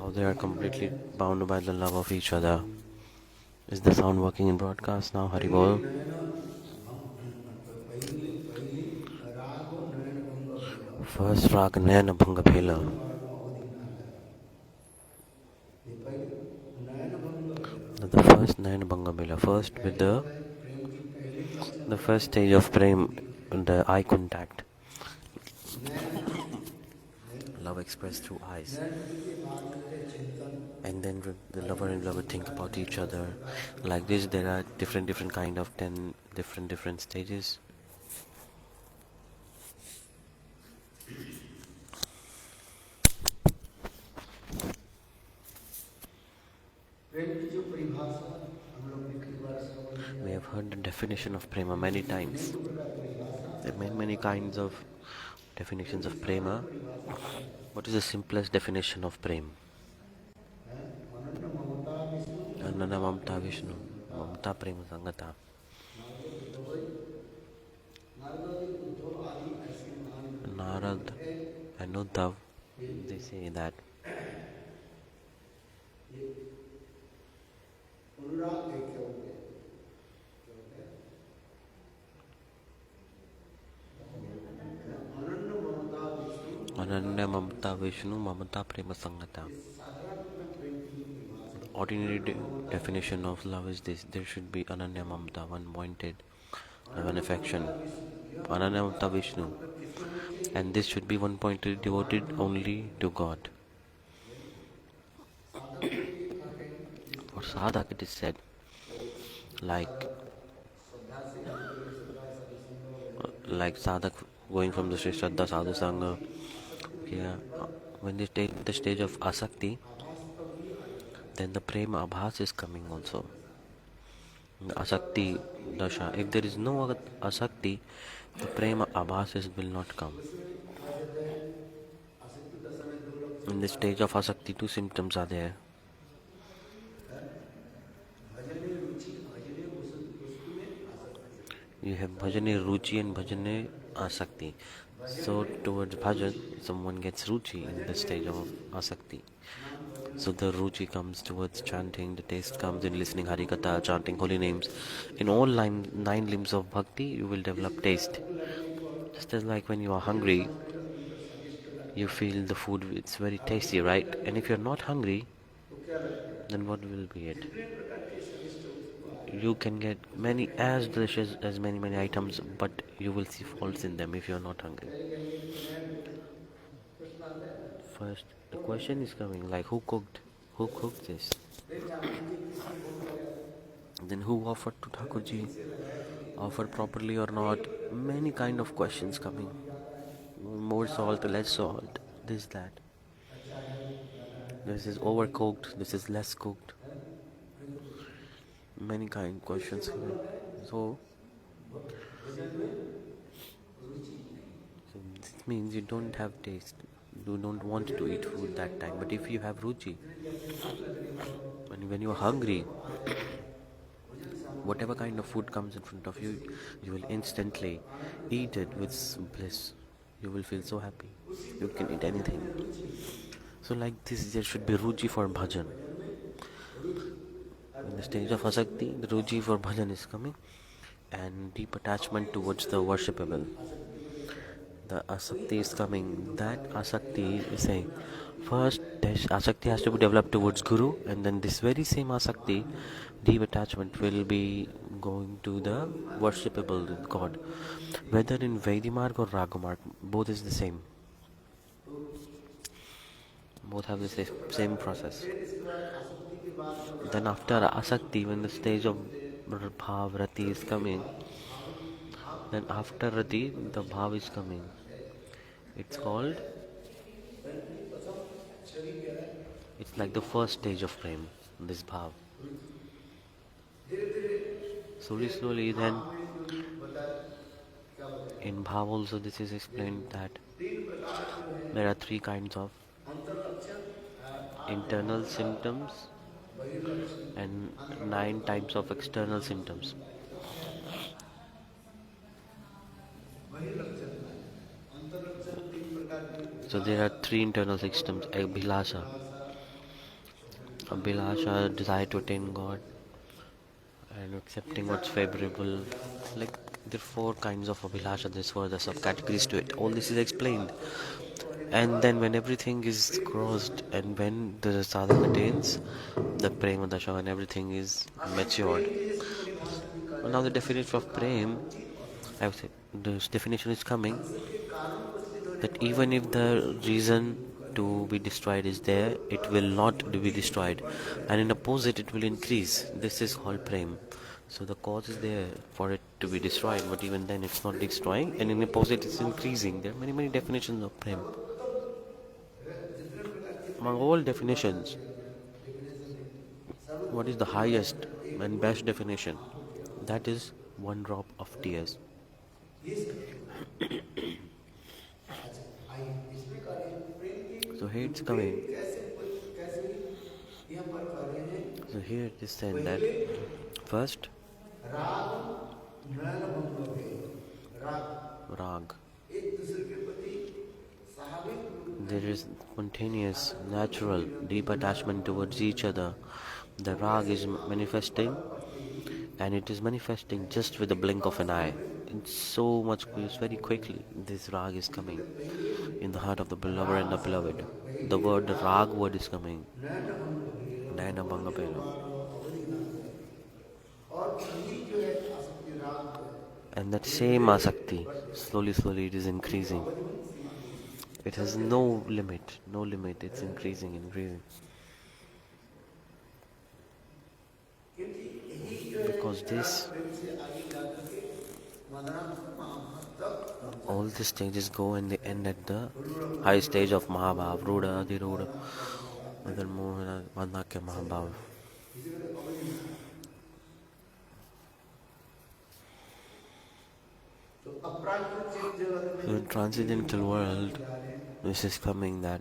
how they are completely bound by the love of each other. Is the sound working in broadcast now? Hari Bol. First rag Nayana Bhanga Bhela. The first Nayana Bhanga Bhela. First with the first stage of prem, the eye contact. Love expressed through eyes. And then the lover and lover think about each other. Like this, there are different kind of 10 different stages. We have heard the definition of prema many times. There are many kinds of definitions of prema. What is the simplest definition of prema? Ananya-mamatā viṣṇau, mamata prema sangata. Narad and Uddhav, they say that ananya-mamatā viṣṇau, mamata prema sangata. Ordinary definition of love is this: there should be ananya-mamatā, one-pointed love and affection. Ananya-mamatā viṣṇau, and this should be one-pointed, devoted only to God. For sadhak it is said, like sadhak going from the Sri Shraddha Sadhu Sangha, when they take the stage of asakti, then the prema-abhasa is coming also. The asakti dasha. If there is no asakti, the prema-abhasa will not come. In the stage of asakti, two symptoms are there. You have bhajane-ruci and bhajane-asakti. So towards bhajan, someone gets ruci in the stage of asakti. So the ruci comes towards chanting, the taste comes in listening Hari-katha, chanting holy names. In all nine limbs of bhakti, you will develop taste. Just as like when you are hungry, you feel the food, it's very tasty, right? And if you're not hungry, then what will be it? You can get many as delicious as many items, but you will see faults in them if you're not hungry. First, the question is coming, like who cooked this? Then who offered to Thakurji? Offered properly or not? Many kind of questions coming. More salt, less salt, this, that. This is overcooked, this is less cooked. Many kind of questions coming. So this means you don't have taste. You don't want to eat food that time. But if you have ruci, when you're hungry, whatever kind of food comes in front of you, you will instantly eat it with bliss. You will feel so happy. You can eat anything. So like this, there should be ruci for bhajan. In the stage of asakti, the ruci for bhajan is coming, and deep attachment towards the worshipable. The asakti is coming. That asakti is saying, first asakti has to be developed towards Guru, and then this very same asakti, deep attachment, will be going to the worshipable God. Whether in Vedimarg or Ragamarg, both is the same. Both have the same process. Then after asakti, when the stage of bhava rati is coming, then after rati, the bhava is coming. It's called, it's like the first stage of prem, this bhava. Slowly then, in bhava also this is explained that there are three kinds of internal symptoms and 9 types of external symptoms. So there are 3 internal systems: abhilasa, Abhilasha, desire to attain God, and accepting what's favorable. Like there are four kinds of Abhilasha, there's four other subcategories to it. All this is explained. And then when everything is crossed and when the sadhak attains the prema dasha and everything is matured. Now the definition of prem, I would say, this definition is coming that even if the reason to be destroyed is there, it will not be destroyed, and in opposite it will increase. This is called prem. So the cause is there for it to be destroyed, but even then it's not destroying, and in opposite it's increasing. There are many definitions of prem. Among all definitions, what is the highest and best definition? That is one drop of tears. So here it's coming. So here it is said that first rag. There is spontaneous, natural, deep attachment towards each other. The rag is manifesting, and it is manifesting just with a blink of an eye. It's so much, it's very quickly. This rag is coming in the heart of the beloved and the beloved. The word, the rag word is coming. Naina banga pelo. And that same asakti, slowly it is increasing. It has no limit, it's increasing. Because this, all the stages go and they end at the high stage of Mahabhava, Ruda, Adiruda, madanakiya-mahabhava. So in transcendental world, this is coming that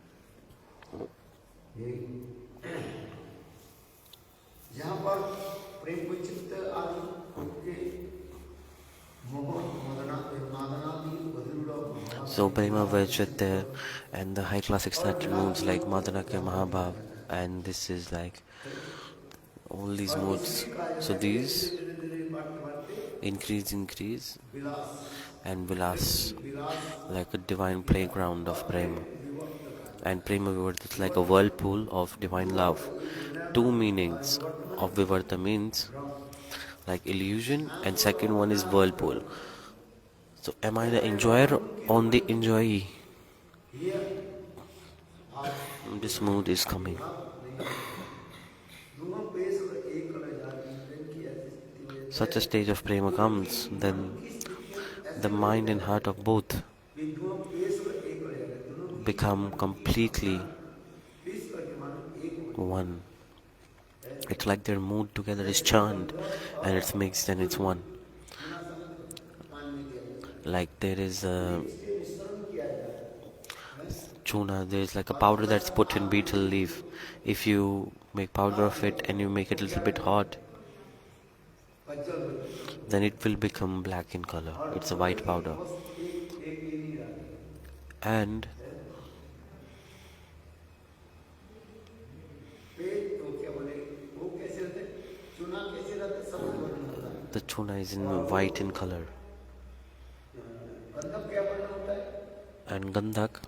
so prema there, and the high class ecstatic moods like madanakiya-mahabhava, and this is like all these moods. So these increase and vilas, like a divine playground of prema. And prema-vivarta is like a whirlpool of divine love. Two meanings of vivarta means like illusion, and second one is whirlpool. So am I the enjoyer or the enjoyee? This mood is coming. Such a stage of prema comes, then the mind and heart of both become completely one. It's like their mood together is churned and it's mixed and it's one. Like there is a chuna, there's like a powder that's put in betel leaf. If you make powder of it and you make it a little bit hot, then it will become black in color. It's a white powder. And the chuna is in white in color. And gandhak,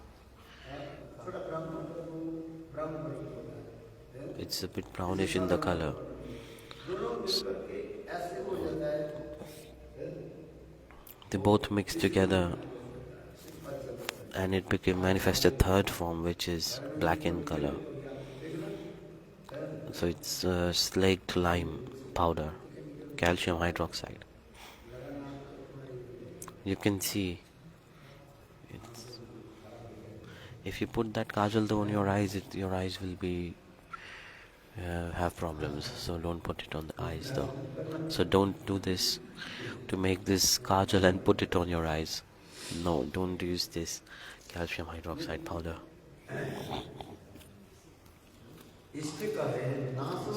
it's a bit brownish in the color. They both mix together and it became manifested third form, which is black in color. So it's slaked lime powder, calcium hydroxide. You can see it's, if you put that kajal on your eyes, your eyes will be have problems. So don't put it on the eyes though. So don't do this to make this kajal and put it on your eyes. No, don't use this calcium hydroxide powder.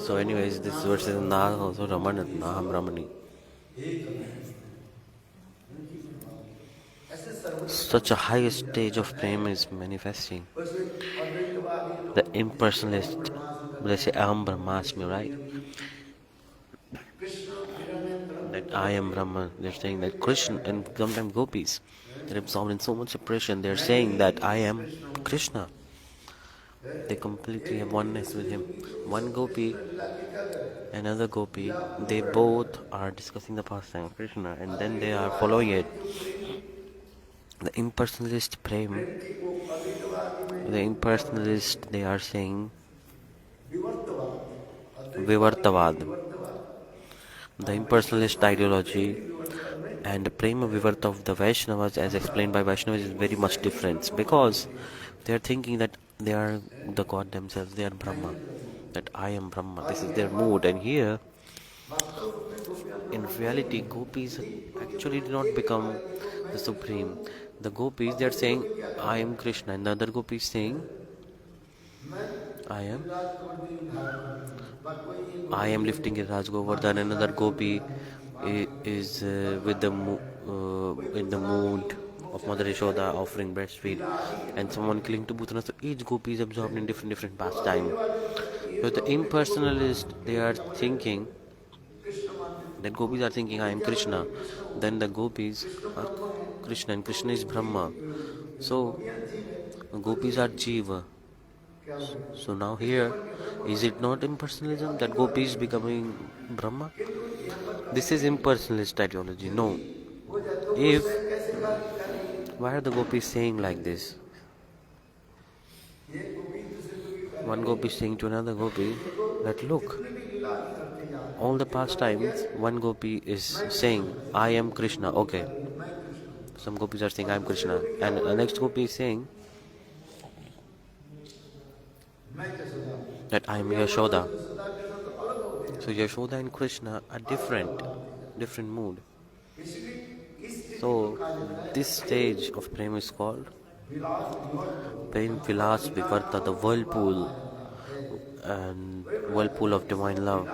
So anyways, this verse is Na also Ramanat, Naham Ramani. Such a high stage of prema is manifesting. The impersonalist, They say Aham Brahmasmi, right? That I am Brahman. They're saying that Krishna and sometimes gopis, they're absorbed in so much oppression. They're saying that I am Krishna. They completely have oneness with him. One gopi, another gopi, they both are discussing the pastime of Krishna and then they are following it. The impersonalist prem, the impersonalist, they are saying Vivartavad. The impersonalist ideology and the prema-vivarta of the Vaishnavas, as explained by Vaishnavas, is very much different because they are thinking that they are the God themselves, they are Brahma, that I am Brahma. This is their mood. And here, in reality, gopis actually did not become the supreme. The gopis, they are saying, I am Krishna, and the other gopis saying, I am lifting a Raj Govardhan. Another gopi is with the in the mood of Mother Yashoda offering breastfeed, and someone killing to Bhutana. So each gopi is absorbed in different pastime. So the impersonalist, they are thinking that gopis are thinking I am Krishna, then the gopis are Krishna, and Krishna is Brahma. So gopis are Jiva. So now here, is it not impersonalism that gopi is becoming Brahma? This is impersonalist ideology. No. If, why are the gopis saying like this? One gopi is saying to another gopi that look, all the pastimes, one gopi is saying, I am Krishna. Okay. Some gopis are saying, I am Krishna. And the next gopi is saying that I am Yashoda. So Yashoda and Krishna are different mood. So this stage of prema is called prema-vilasa-vivarta, the whirlpool of divine love.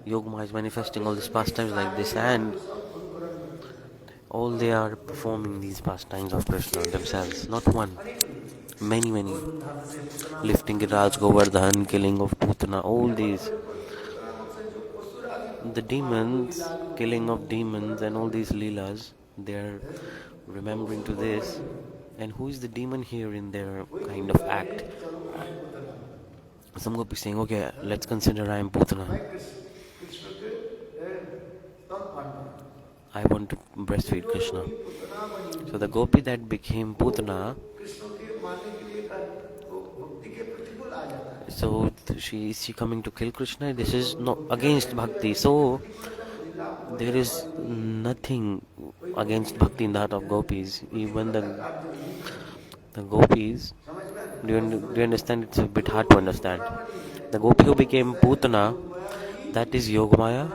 Yogma is manifesting all these pastimes like this, and all they are performing these pastimes of Krishna themselves, not one, many. Lifting Raj Govardhan, killing of Putana, all these. The demons, killing of demons, and all these leelas, they are remembering to this. And who is the demon here in their kind of act? Some gopi saying, okay, let's consider I am Putana. I want to breastfeed Krishna. So the gopi that became Putana, so she is coming to kill Krishna. This is not against bhakti. So there is nothing against bhakti in the heart of gopis. Even the gopis, do you understand? It's a bit hard to understand. The gopi who became Putana, that is Yogamaya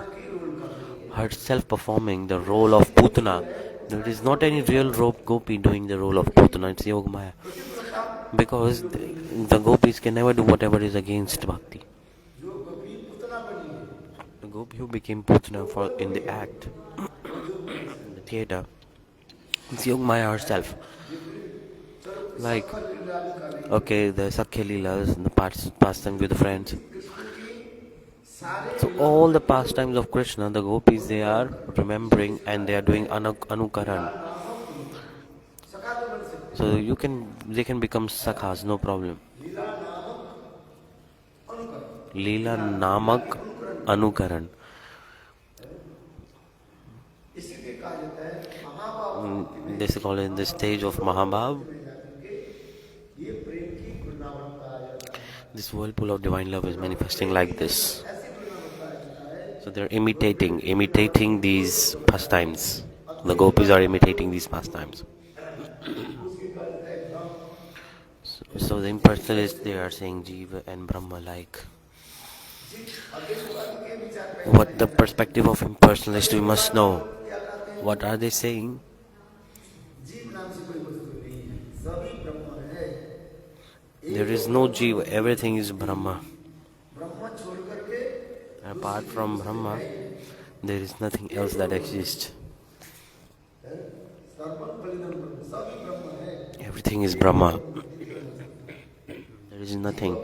herself performing the role of Putana. There is not any real gopi doing the role of Putana. It's Yogamaya. Because the gopis can never do whatever is against bhakti. The gopi who became Putana in the act, in the theatre, it's Yogamaya herself. Like, okay, the Sakhya Leelas, the pastime with the friends. So all the pastimes of Krishna, the gopis, they are remembering and they are doing anukaran. So they can become sakhas, no problem. Leela namak anukaran. This is called in the stage of Mahabhava. This whirlpool of divine love is manifesting like this. So they're imitating these pastimes. The gopis are imitating these pastimes. So the impersonalists, they are saying Jiva and Brahma like. What the perspective of impersonalists, we must know. What are they saying? There is no Jiva, everything is Brahma. Apart from Brahma, there is nothing else that exists. Everything is Brahma. There is nothing.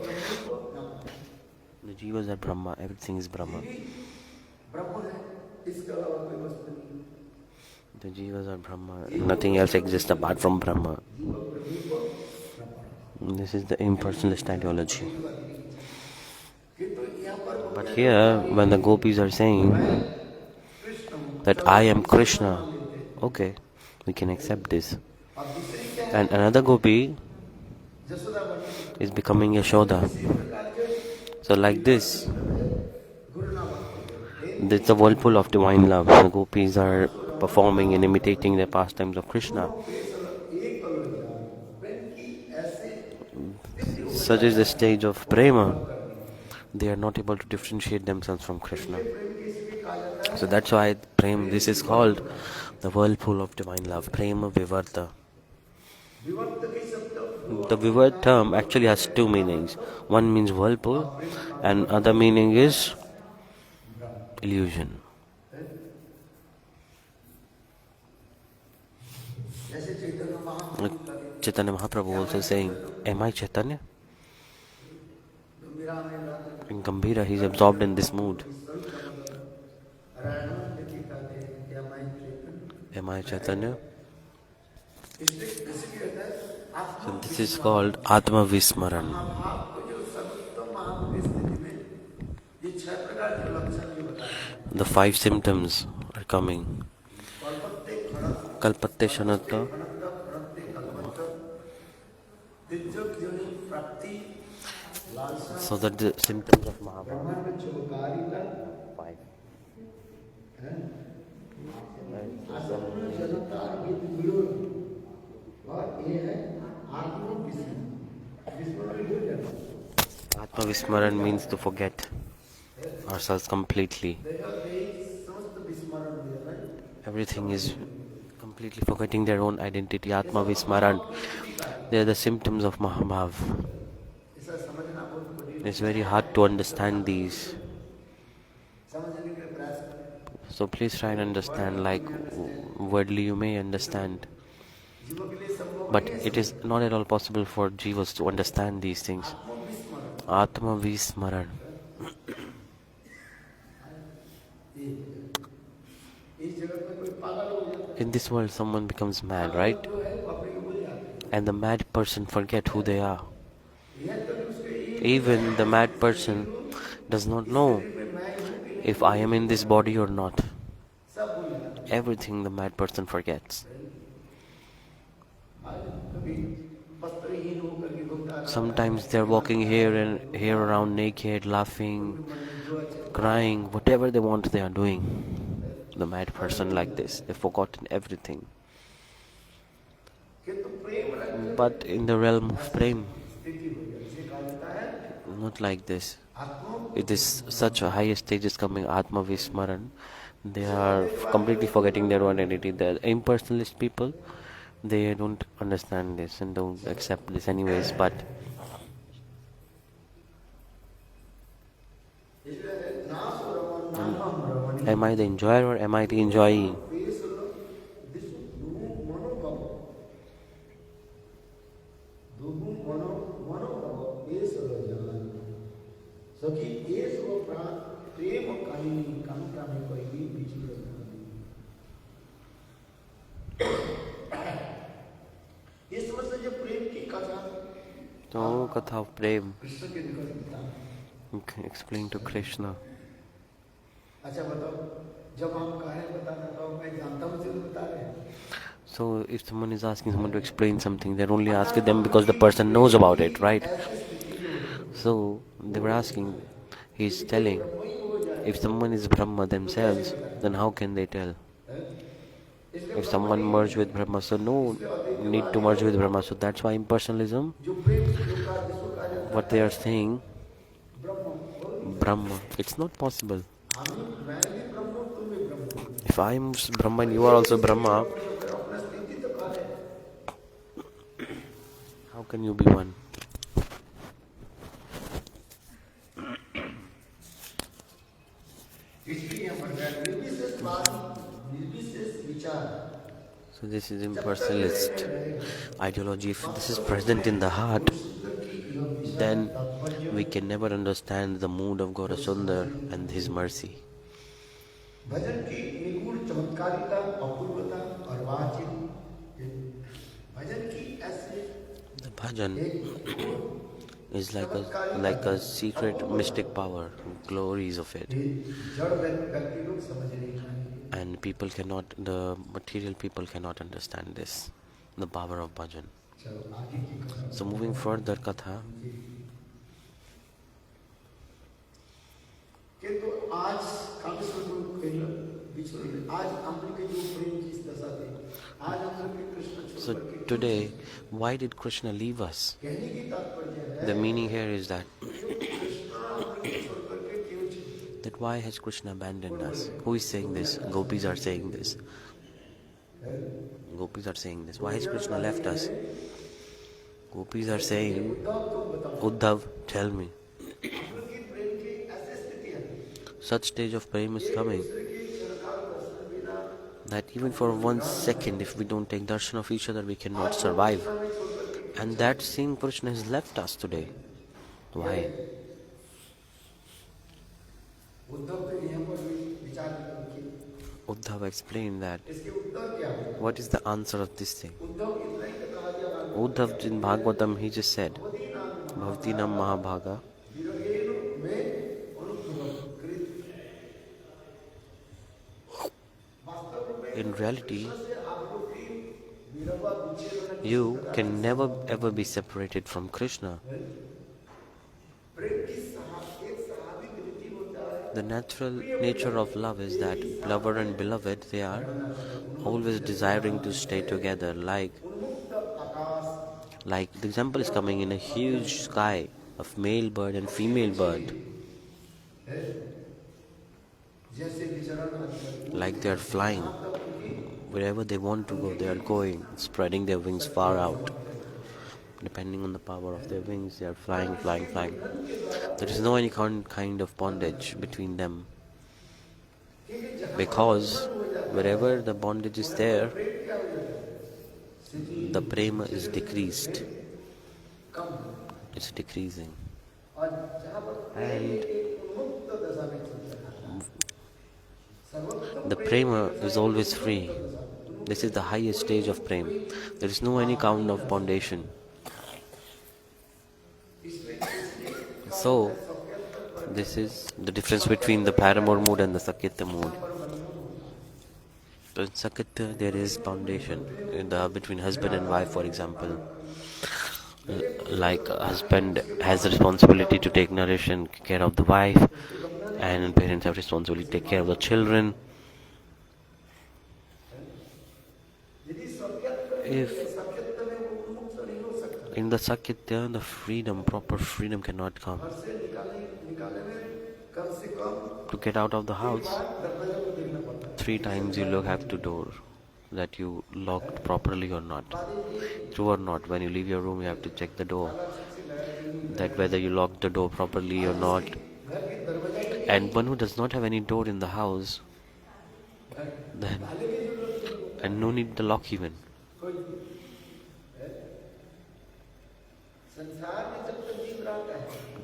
jivas are Brahma, everything is Brahma. The jivas are Brahma, nothing else exists apart from Brahma. This is the impersonalist ideology. But here, when the gopis are saying that I am Krishna, okay, we can accept this. And another gopi is becoming Yashoda. So like this, it's a whirlpool of divine love. The gopis are performing and imitating the pastimes of Krishna. Such is the stage of prema. They are not able to differentiate themselves from Krishna. So that's why this is called the whirlpool of divine love, prema-vivarta. The Vivarta term actually has two meanings. One means whirlpool and other meaning is illusion. Chaitanya Mahaprabhu also saying, am I Chaitanya? In Gambhira, he is absorbed in this mood. Am I Chaitanya? So this is called Atma Vismaran. The 5 symptoms are coming. Kalpatte Shanatta. So that the symptoms of Mahabharata. 5. Atma Vismaran means to forget ourselves completely. Everything is completely forgetting their own identity. Atma Vismaran. They are the symptoms of Mahabhav. It's very hard to understand these. So please try and understand, like wordly you may understand. But it is not at all possible for jivas to understand these things. Atma Vismaran. In this world someone becomes mad, right? And the mad person forget who they are. Even the mad person does not know if I am in this body or not. Everything the mad person forgets. Sometimes they're walking here around naked, laughing, crying, whatever they want they are doing. The mad person like this, they've forgotten everything. But in the realm of prema, not like this. It is such a higher stage is coming, Atma Vismaran. They are completely forgetting their own identity. The impersonalist people, they don't understand this and don't accept this anyways, but am I the enjoyer or am I the enjoyee? So, Katha of Prem. Okay, explain to Krishna. So, if someone is asking someone to explain something, they're only asking them because the person knows about it, right? So, they were asking, he's telling, if someone is Brahma themselves, then how can they tell? If someone merged with Brahma, so no need to merge with Brahma. So that's why impersonalism, what they are saying, Brahma, it's not possible. If I'm Brahma and you are also Brahma, how can you be one? So this is impersonalist ideology. If this is present in the heart, then We can never understand the mood of Gaura Sundar and his mercy. भजन की निगूढ़ चमत्कारिता, अपूर्वता और वाचिक भजन की ऐसे The bhajan एक is चमत्कारिता like है, a secret अपूर्वता mystic power, glories of it. जड़ व्यक्ति लोग समझ नहीं पाएंगे। And the material people cannot understand this, the power of bhajan. चलो आगे की कथा। So moving further katha, किंतु आज कामेश्वर गुरु कहना बिछोड़ आज हम लोग के जो प्रेम की दशा थी, आज हम लोग के कृष्ण छोड़ so करके today, why did Krishna leave us? कहने की तात्पर्य है The meaning here is that Krishna हम लोग को छोड़ करके क्यों चले? that why has Krishna abandoned us? Who is saying this? Gopis are saying this. Gopis are saying this. Why has Krishna left us? Gopis are saying, Uddhav, tell me. Such stage of prema is coming that even for 1 second, if we don't take darshan of each other, we cannot survive. And that same Krishna has left us today. Why? Uddhav explained that. What is the answer of this thing? Uddhav in Bhagavatam, he just said, Bhavati nam Mahabhaga. In reality, you can never ever be separated from Krishna. The natural nature of love is that lover and beloved, they are always desiring to stay together. Like the example is coming in a huge sky of male bird and female bird. Like they are flying. Wherever they want to go, they are going, spreading their wings far out. Depending on the power of their wings, they are flying, flying, flying. There is no any kind of bondage between them. Because wherever the bondage is there, the prema is decreased. It's decreasing. And the prema is always free. This is the highest stage of prema. There is no any kind of bondation. So, this is the difference between the paramour mood and the sakita mood. So in sakita, there is foundation between husband and wife, for example. Like a husband has the responsibility to take nourish and care of the wife, and parents have responsibility to take care of the children. If in the sakitya, the proper freedom cannot come. To get out of the house, 3 times you have to door that you locked properly or not. True or not, when you leave your room, you have to check the door, that whether you locked the door properly or not. And one who does not have any door in the house, then, and no need the lock even.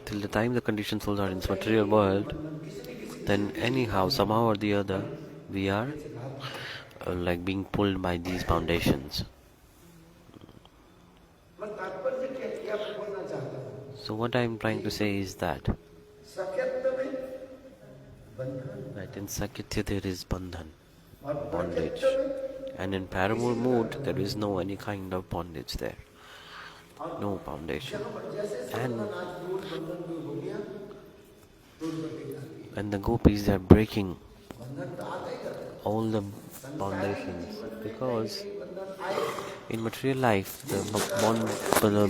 Till the time the conditioned souls are in this material world, then anyhow, somehow or the other, we are like being pulled by these foundations. So what I am trying to say is that in Sakitya there is bandhan, bondage, and in paramour mood there is no any kind of bondage there, no foundation. And the gopis, they are breaking all the foundations, because in material life the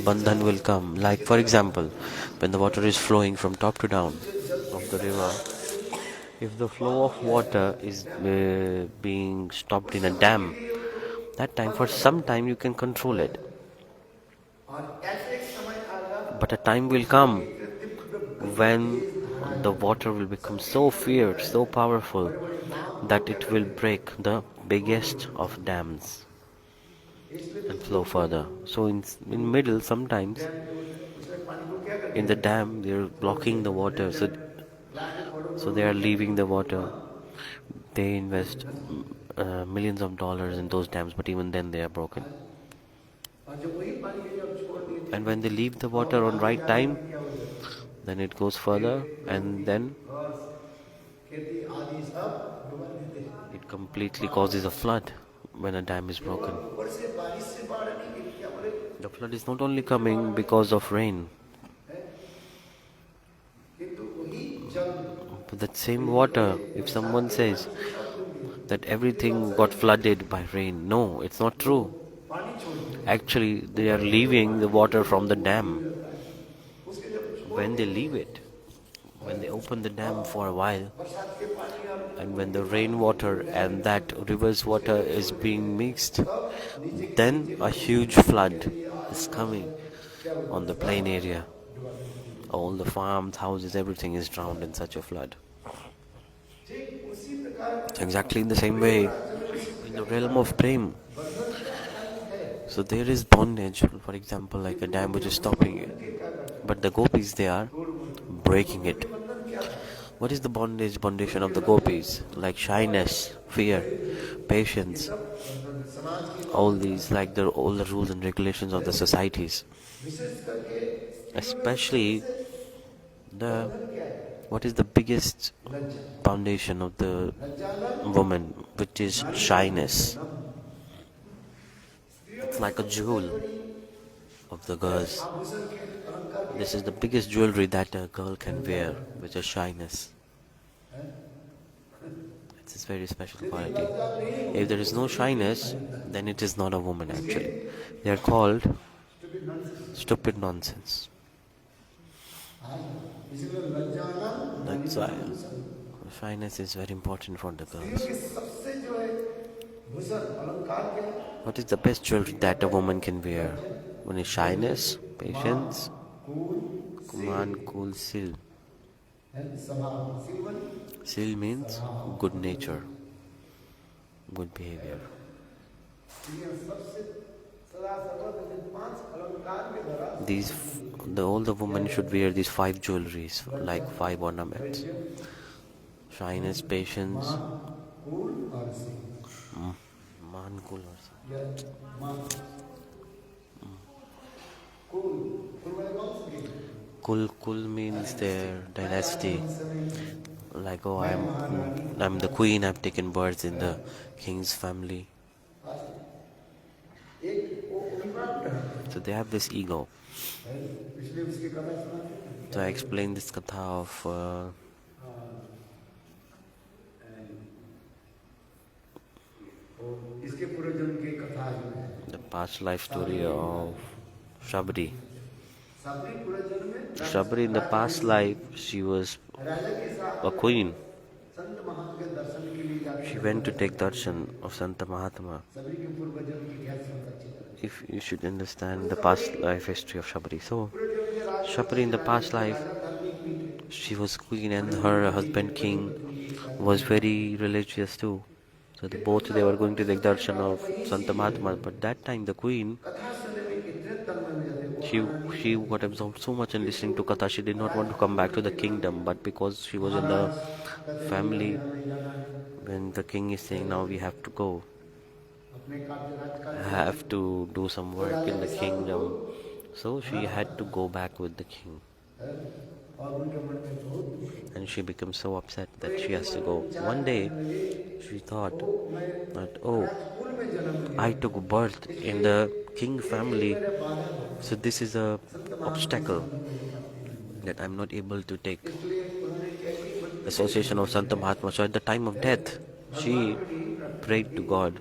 bandhan will come. Like for example, when the water is flowing from top to down of the river, if the flow of water is being stopped in a dam, that time for some time you can control it. But a time will come when the water will become so fierce, so powerful, that it will break the biggest of dams and flow further. So in middle, sometimes in the dam, they're blocking the water, so they are leaving the water. They invest millions of dollars in those dams, but even then they are broken. And when they leave the water on right time, then it goes further, and then it completely causes a flood when a dam is broken. The flood is not only coming because of rain, but that same water, if someone says that everything got flooded by rain, no, it's not true. Actually, they are leaving the water from the dam. When they leave it, when they open the dam for a while, and when the rainwater and that river's water is being mixed, then a huge flood is coming on the plain area. All the farms, houses, everything is drowned in such a flood. So exactly in the same way, in the realm of prema, so there is bondage, for example, like a dam which is stopping it. But the gopis, they are breaking it. What is the bondation of the gopis? Like shyness, fear, patience, all these, like all the rules and regulations of the societies. Especially what is the biggest foundation of the woman, which is shyness. It's like a jewel of the girls. This is the biggest jewelry that a girl can wear, which is shyness. It's a very special quality. If there is no shyness, then it is not a woman actually. They are called stupid nonsense. That's why shyness is very important for the girls. What is the best jewelry that a woman can wear? One is shyness, patience, kuman, cool, sil. Sil means good nature, good behavior. All the women should wear these 5 jewelries, like 5 ornaments. Shyness, patience, man, cool or Kul means their dynasty. Like, oh, I'm the queen, I've taken birth in the king's family. So they have this ego. So I explained this katha of the past life story of Shabri. Shabri, in the past life, she was a queen. She went to take darshan of Santa Mahatma. If you should understand the past life history of Shabri. So, Shabri in the past life, she was queen, and her husband king was very religious too. So they were going to take darshan of Santa Mahatma. But that time the queen, she got absorbed so much in listening to katha, she did not want to come back to the kingdom. But because she was in the family, when the king is saying now we have to go, have to do some work in the kingdom, so she had to go back with the king. And she becomes so upset that she has to go. One day, she thought that, oh, I took birth in the king family, so this is a obstacle that I'm not able to take association of Santa Mahatma. So at the time of death, she prayed to God,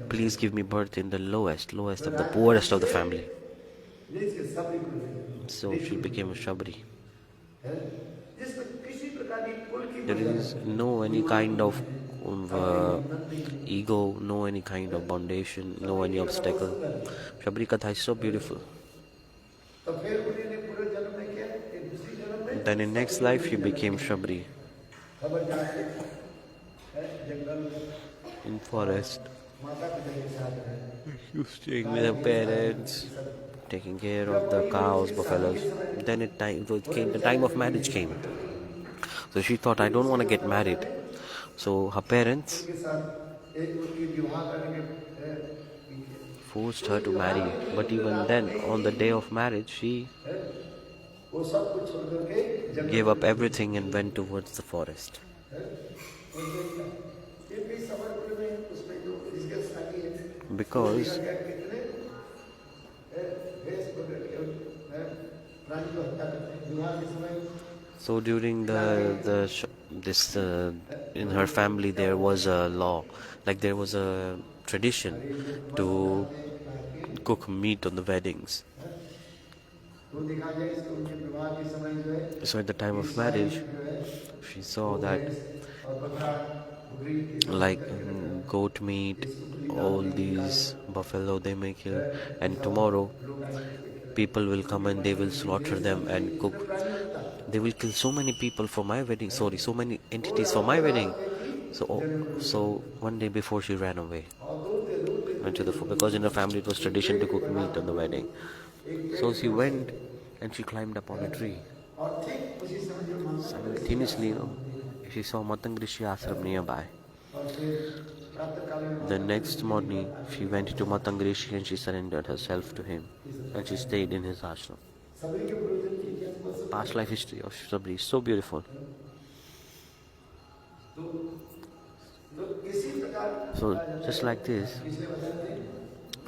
please give me birth in the lowest of the poorest of the family. So she became a Shabri. There is no any kind of ego, no any kind of foundation, no any obstacle. Shabri Katha is so beautiful. Then in next life she became Shabri in forest. staying with her parents, taking care of the cows, buffaloes. Then it came, the time of marriage came. So she thought, I don't want to get married. So her parents forced her to marry. But even then, on the day of marriage, she gave up everything and went towards the forest. Because so during this in her family there was a law, like there was a tradition to cook meat on the weddings. So at the time of marriage, she saw that like goat meat, all these buffalo they may kill, and tomorrow people will come and they will slaughter them and cook. They will kill so many people for my wedding. Sorry, so many entities for my wedding. So one day before she ran away, went to the because in her family it was tradition to cook meat on the wedding. So she went and she climbed up on a tree. Simultaneously, she saw Madhya-lila ashram nearby. The next morning, she went to Madhya-lila and she surrendered herself to him, and she stayed in his ashram. Past life history of Sabri is so beautiful. So just like this,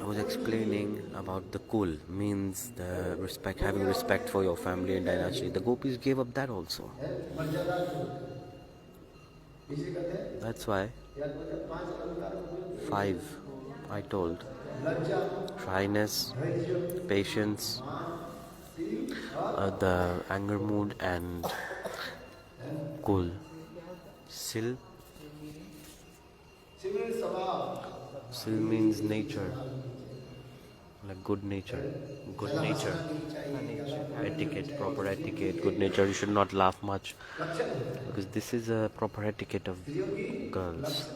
I was explaining about the kul, means the respect, having respect for your family and dynasty. The gopis gave up that also. That's why 5 I told: shyness, patience, the anger mood, and kul. Sil means nature, like good nature. Good nature. Etiquette, proper etiquette, good nature. You should not laugh much, because this is a proper etiquette of girls.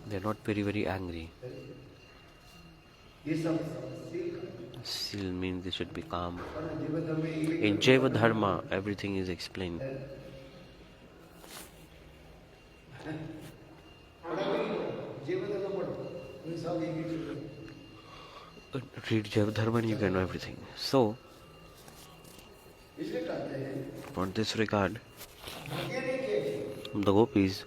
They're not very angry. Sil means they should be calm. In Jaiva Dharma, everything is explained. Read Jaiva Dharma and you can know everything. So, for this regard, the gopis,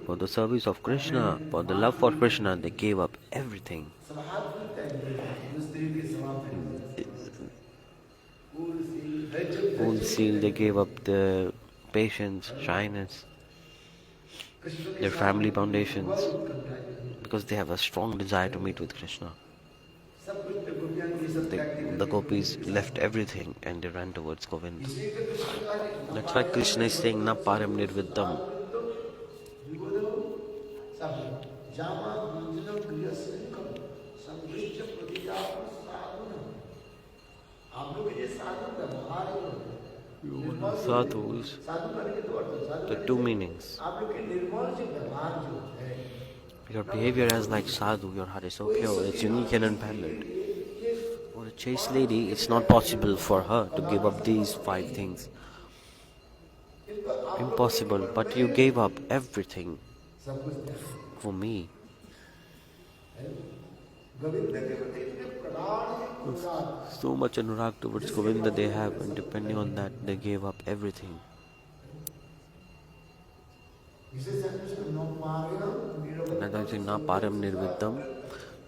for the service of Krishna, for the love for Krishna, they gave up everything. Full seal, they gave up the patience, shyness, their family foundations, because they have a strong desire to meet with Krishna. The gopis left everything and they ran towards Govinda. That's why Krishna is saying, Na param nirviddham. Sadhus, the 2 meanings. Your behavior as like sadhu, your heart is so pure, it's unique and unparalleled. For a chaste lady, it's not possible for her to give up these 5 things. Impossible, but you gave up everything for me. So much anurag towards Govinda they have, and depending on that, they gave up everything. Another time saying, Na param nirviddham,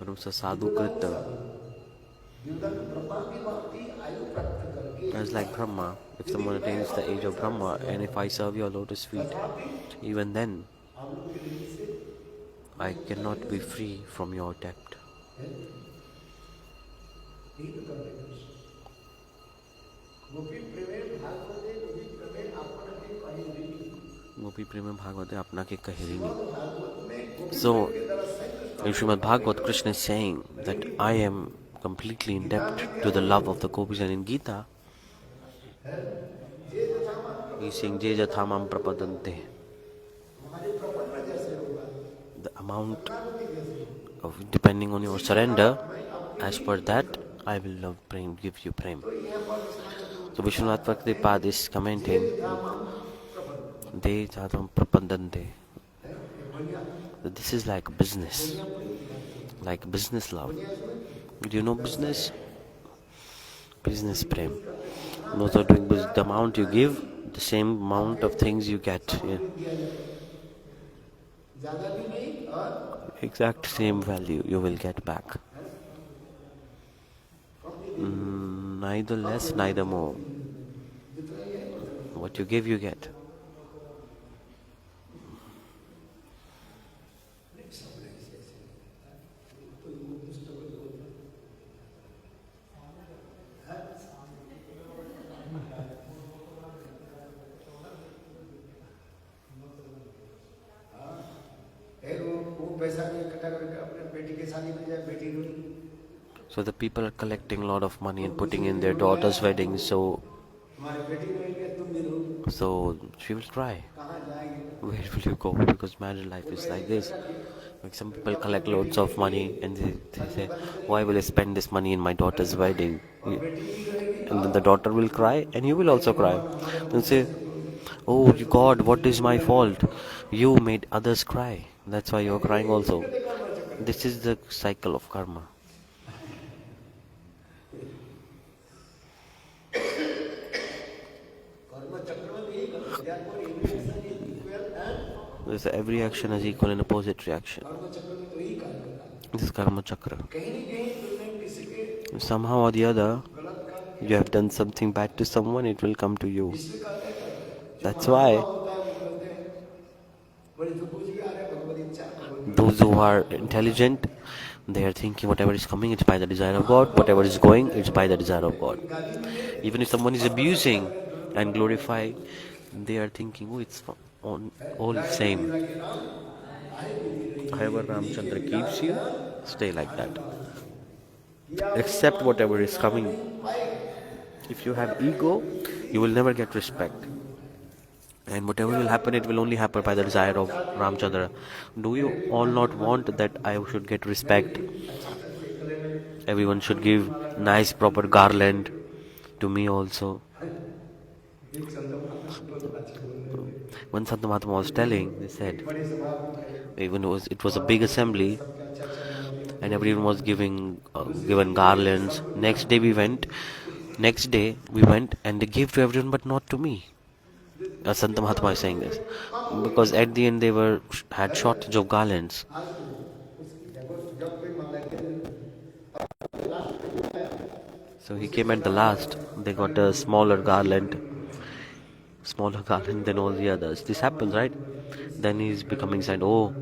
Varumsa sadhu kritam. As like Brahma, if someone attains the age of Brahma, and if I serve your lotus feet, even then, I cannot be free from your debt. Gopi prema bhagavate apnake kahirini. So, in Srimad Bhagavat, Krishna is saying that I am completely in debt to the love of the gopis, and in Gita, he is saying, Je jathamam prapadante. amount of, depending on your surrender, as per that, I will love prem, give you prem. So Vishwanath Bhaktipad is commenting, De Jadam Prapandante. This is like business love. Do you know business? Business prem. Those are doing business. The amount you give, the same amount of things you get. Yeah. Exact same value you will get back. Neither less, neither more. What you give, you get. So the people are collecting a lot of money and putting in their daughter's wedding, so she will cry. Where will you go? Because married life is like this. Like some people collect loads of money and they say, why will I spend this money in my daughter's wedding? And then the daughter will cry and you will also cry. And say, oh God, what is my fault? You made others cry. That's why you're crying also. This is the cycle of karma. Every action is equal and opposite reaction. This is karma chakra. Somehow or the other, you have done something bad to someone, it will come to you. That's why those who are intelligent, they are thinking whatever is coming, it's by the desire of God. Whatever is going, it's by the desire of God. Even if someone is abusing and glorifying, they are thinking, oh, it's all the same. However Ramchandra keeps you, stay like that. Accept whatever is coming. If you have ego, you will never get respect. And whatever will happen, it will only happen by the desire of Ramchandra. Do you all not want that I should get respect? Everyone should give nice proper garland to me also. When Sant Mahatma was telling, they said, even it was a big assembly, and everyone was given garlands. Next day we went, and they gave to everyone, but not to me. Sant Mahatma is saying this because at the end they had shortage of garlands. So he came at the last. They got a smaller garland than all the others. This happens, right? Then he's becoming sad. Oh,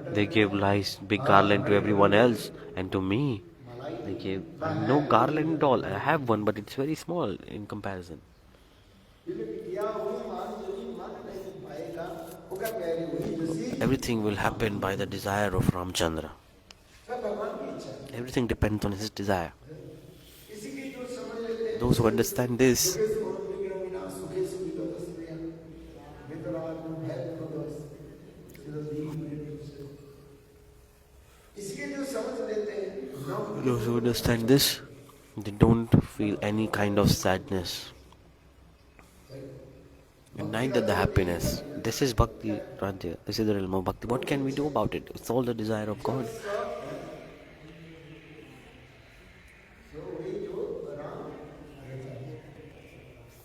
they gave nice big garland to everyone else, and to me, they gave no garland at all. I have one, but it's very small in comparison. Everything will happen by the desire of Ramchandra. Everything depends on his desire. Those who understand this, they don't feel any kind of sadness. And neither the happiness. This is bhakti, Radha. This is the realm of bhakti. What can we do about it? It's all the desire of God.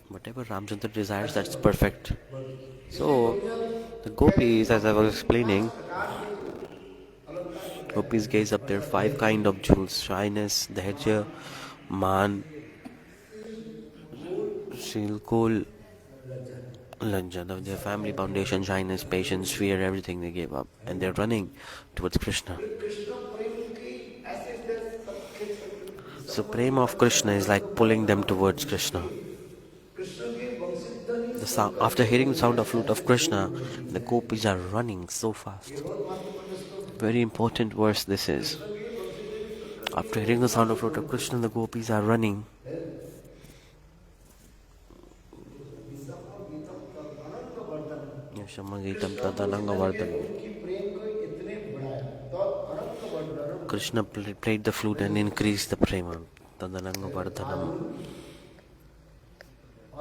Whatever Ramchandra desires, that's perfect. So, the gopis, as I was explaining, gopis gaze up their 5 kind of jewels: shyness, dhairya, man, shilkul, Lanjan of their family foundation, shyness, patience, fear, everything they gave up. And they're running towards Krishna. So prema of Krishna is like pulling them towards Krishna. After hearing the sound of flute of Krishna, the gopis are running so fast. Very important verse this is. After hearing the sound of flute of Krishna, the gopis are running. Krishna played the flute and increased the prema. Tadananga-vardhanam.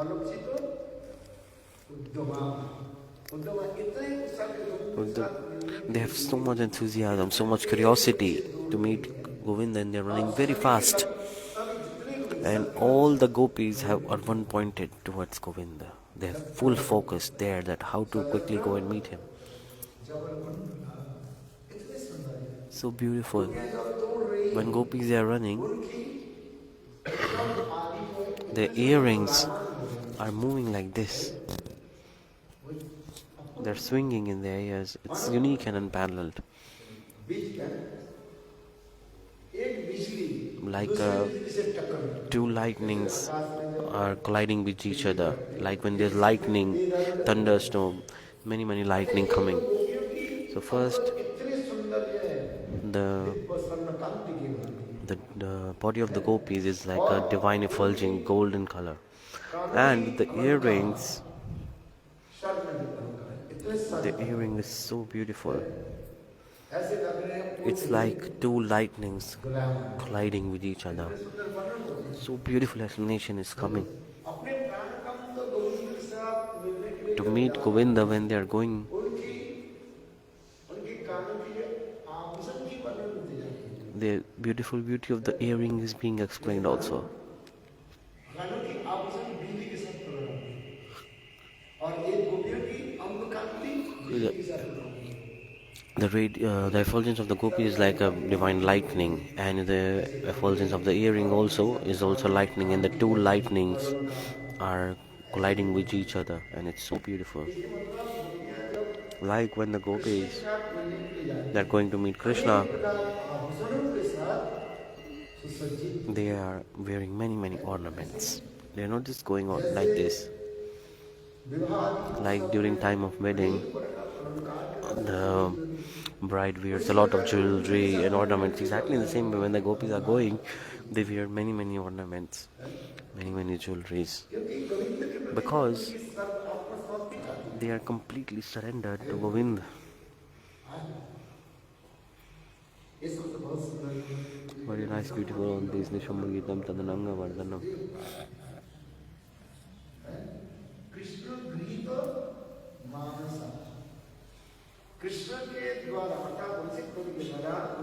आलोचित उद्यमा उद्यमा इतने उत्साह के लोग They have so much enthusiasm, so much curiosity to meet Govinda, and they're running very fast. And all the gopis are one pointed towards Govinda. They have full focus there that how to quickly go and meet him. So beautiful. When gopis are running, their earrings are moving like this. They're swinging in their ears. It's unique and unparalleled. Like two lightnings are colliding with each other. Like when there's lightning, thunderstorm, many lightning coming. So first, the body of the gopis is like a divine effulging golden color. And the earring is so beautiful. It's like two lightnings colliding with each other. So beautiful explanation is coming. To meet Govinda when they are going, the beautiful beauty of the earring is being explained also. The effulgence of the gopi is like a divine lightning, and the effulgence of the earring also is also lightning, and the two lightnings are colliding with each other, and it's so beautiful. Like when the gopis, they're going to meet Krishna, they are wearing many ornaments. They're not just going on like this. Like during time of wedding, the bride wears a lot of jewelry and ornaments. Exactly in the same way, when the gopis are going, they wear many ornaments, many jewelries, because they are completely surrendered to Govinda. Very nice, beautiful on this Nishambhagitam Tadananga-vardhanam.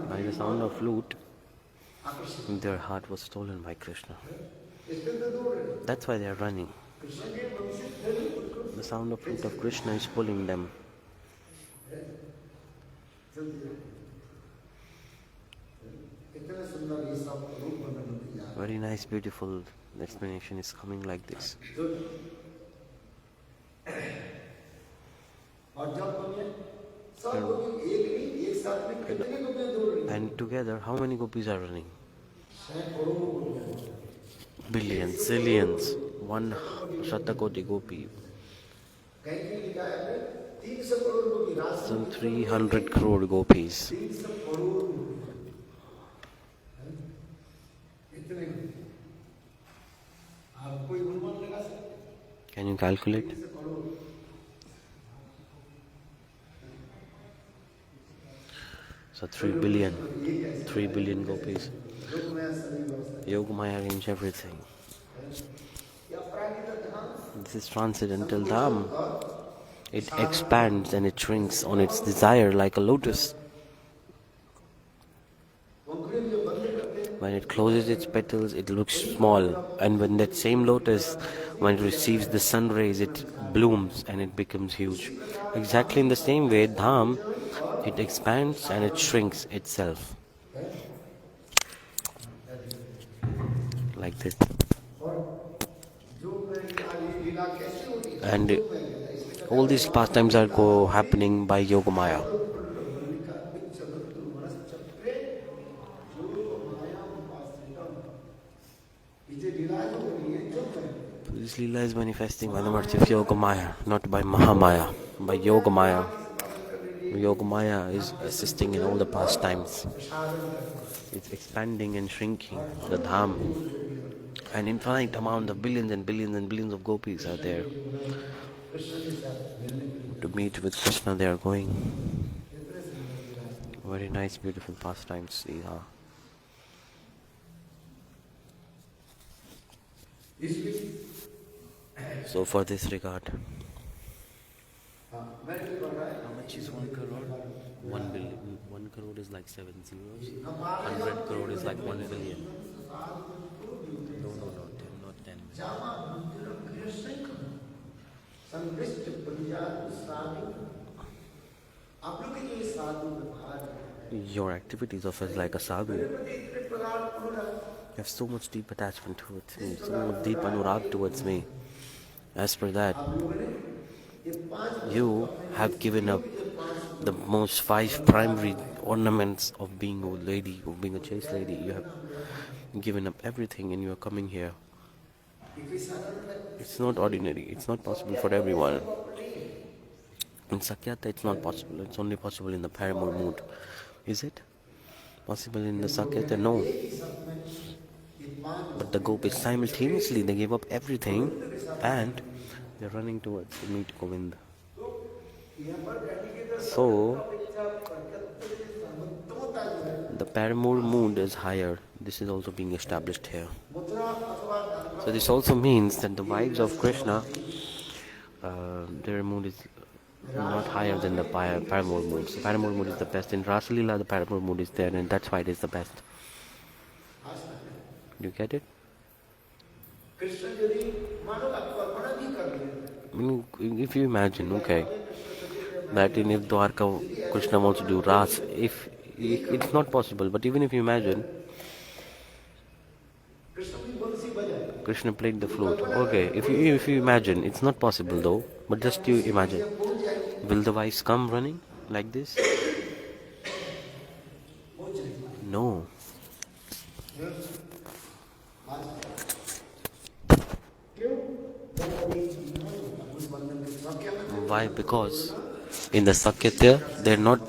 By the sound of flute, their heart was stolen by Krishna. That's why they are running. The sound of flute of Krishna is pulling them. Very nice, beautiful explanation is coming like this. And together, how many gopis are running? Billions, zillions, 1 Shatakoti gopi. Some 300 crore gopis. Can you calculate? So 3 billion gopis. Yogamaya arrange everything. This is transcendental dham. It expands and it shrinks on its desire like a lotus. When it closes its petals, it looks small, and when that same lotus, when it receives the sun rays, it blooms and it becomes huge. Exactly in the same way, dham, it expands and it shrinks itself. Like this. And all these pastimes are happening by Yogamaya. This Lila is manifesting by the mercy of Yogamaya, not by Mahamaya, by Yogamaya. Yogamaya is assisting in all the pastimes. It's expanding and shrinking the dham. An infinite amount of billions and billions of gopis are there. To meet with Krishna they are going. Very nice, beautiful pastimes. Yeah. इसलिए So for this regard, मैं भी पढ़ रहा है how much is 1 crore? 1 billion. 1 crore is like 7 zeros. 100 crore is like 1 billion. No, no, no, 10, not 10 million. संग्रस्त परिजात साधु आप लोग के ये साधु व्यवहार Your activities of as like a sadhu. मेरे प्रति इतने प्रगाढ़ अनुराग You have so much deep attachment towards me, so much deep anurag towards me. As per that, आप लोगों ने ये 5 you have given up the most 5 primary ornaments of being a lady, of being a chaste lady. You have given up everything and you are coming here. It's not ordinary. It's not possible for everyone. In Sakyata, it's not possible. It's only possible in the paramour mood. Is it possible in the Sakyata? No. But the gopis simultaneously, they gave up everything and they're running towards to meet Govinda. So, the paramour mood is higher. This is also being established here. So this also means that the wives of Krishna, their mood is not higher than the paramour mood. So paramour mood is the best. In Rasa-lila, the paramour mood is there, and that's why it is the best. You get it? If you imagine, okay, that if Dwarka Krishna wants to do Ras, if it's not possible, but even if you imagine, Krishna played the flute. Okay, if you imagine, it's not possible though, but just you imagine. Will the wives come running like this? No. Why? Because in the Sakyatya, they're not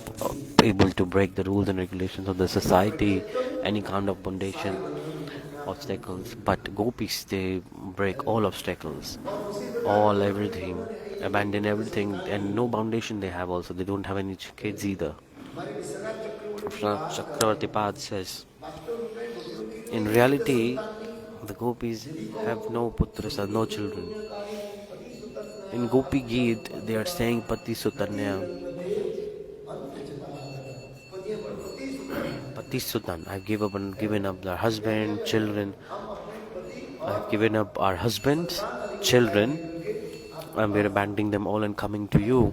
able to break the rules and regulations of the society, any kind of foundation, obstacles. But gopis, they break all obstacles, all everything, abandon everything, and no foundation they have also. They don't have any kids either. Chakravarti Pad says, in reality, the gopis have no putras, no children. In Gopi Geet, they are saying Pati Sutanya. Pati Sutan. I've given up their husband, children. I've given up our husbands, children, and we're abandoning them all and coming to you.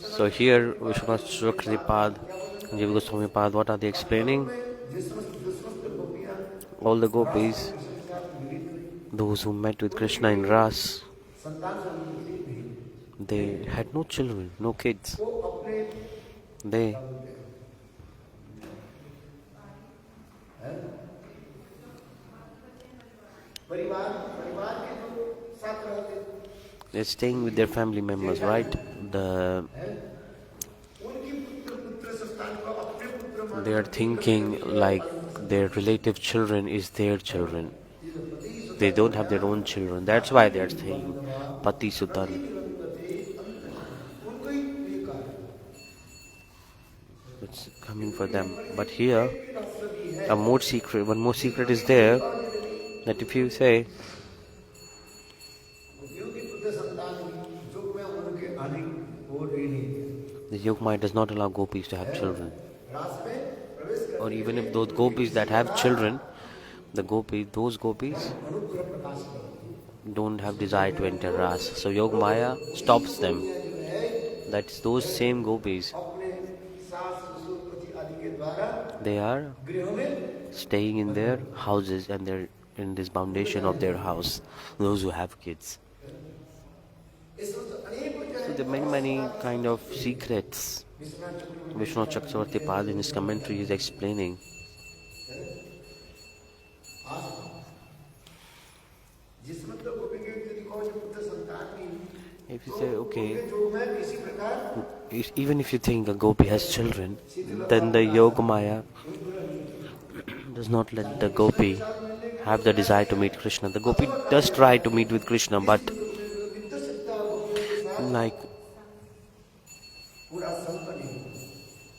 So here, Vishwanath Chakravarti Jiva Goswami Pad, what are they explaining? All the gopis, those who met with Krishna in Ras, they had no children, no kids. They're staying with their family members, right? They are thinking like their relative children is their children. They don't have their own children. That's why they are saying Pati Sutan. It's coming for them. But here, one more secret is there, that if you say the Yogmaya does not allow gopis to have children. Or even if those gopis that have children, those gopis don't have desire to enter Ras. So Yogmaya stops them. That's those same gopis. They are staying in their houses and they're in this foundation of their house, those who have kids. So there are many kind of secrets. Vishwanath Chakravarti Pad in his commentary is explaining. If you say, okay, even if you think a gopi has children, then the Yogamaya does not let the gopi have the desire to meet Krishna. The gopi does try to meet with Krishna, but Like पूरा संत नहीं,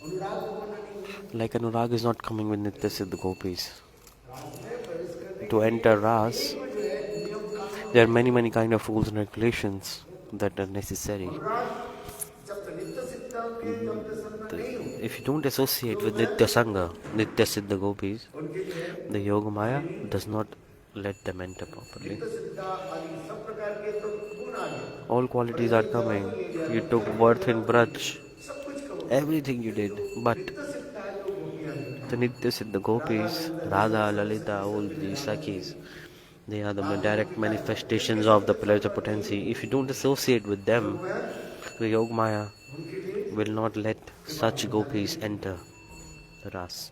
अनुराग को बनना नहीं। like Anurag is not coming with Nitya Siddha gopis. रास में प्रवेश करने To के enter लिए Ras, एक जो है नियम कानून there are है। many kind of rules and regulations that are necessary. अनुराग जब तक नित्य सिद्ध के जब तक संग नहीं हो, If you don't associate with Nitya Sangha, Nitya Siddha gopis, उनके जो है the Yoga Maya does not let them enter properly. नित्य सिद्ध आदि सब प्रकार के तो गुण आ गए, All qualities are coming. You took birth in Braj, सब कुछ करो, everything you did, but नित्य सिद्ध है जो गोपियां हैं, the Nitya Siddha gopis, Radha, Lalita, all these Sakhis, they are the direct manifestations of the pleasure potency. If you don't associate with them, the Yoga Maya उनके लिए will not let such gopis enter the Ras.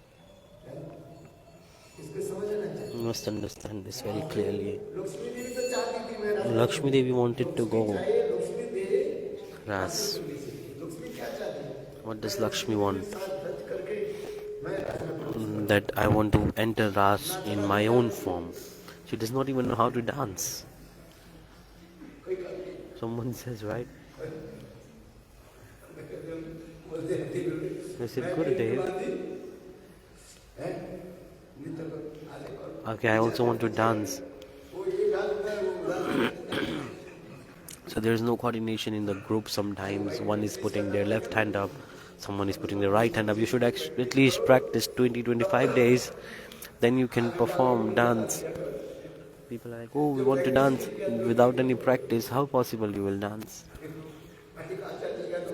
इसको समझना चाहिए। You must understand this very clearly. Lakshmi देवी तो चाहती थी मैं राजा Lakshmi Devi wanted to go चाहे लक्ष्मी दे Ras. लक्ष्मी क्या चाहती है? What does Lakshmi want? साथ रच करके मैं राजा That I want to enter Ras in my own form. She does not even know how to dance. कोई करके Someone says, right? बोलते हैं I said, Gurudev, हैं नित्य को आले कर okay, I also want to dance. वो ये गाल है वो गाल So there is no coordination in the group sometimes. One is putting their left hand up, someone is putting their right hand up. You should at least practice 20-25 days. Then you can perform dance. People are like, oh, we want to dance. Without any practice, how possible you will dance?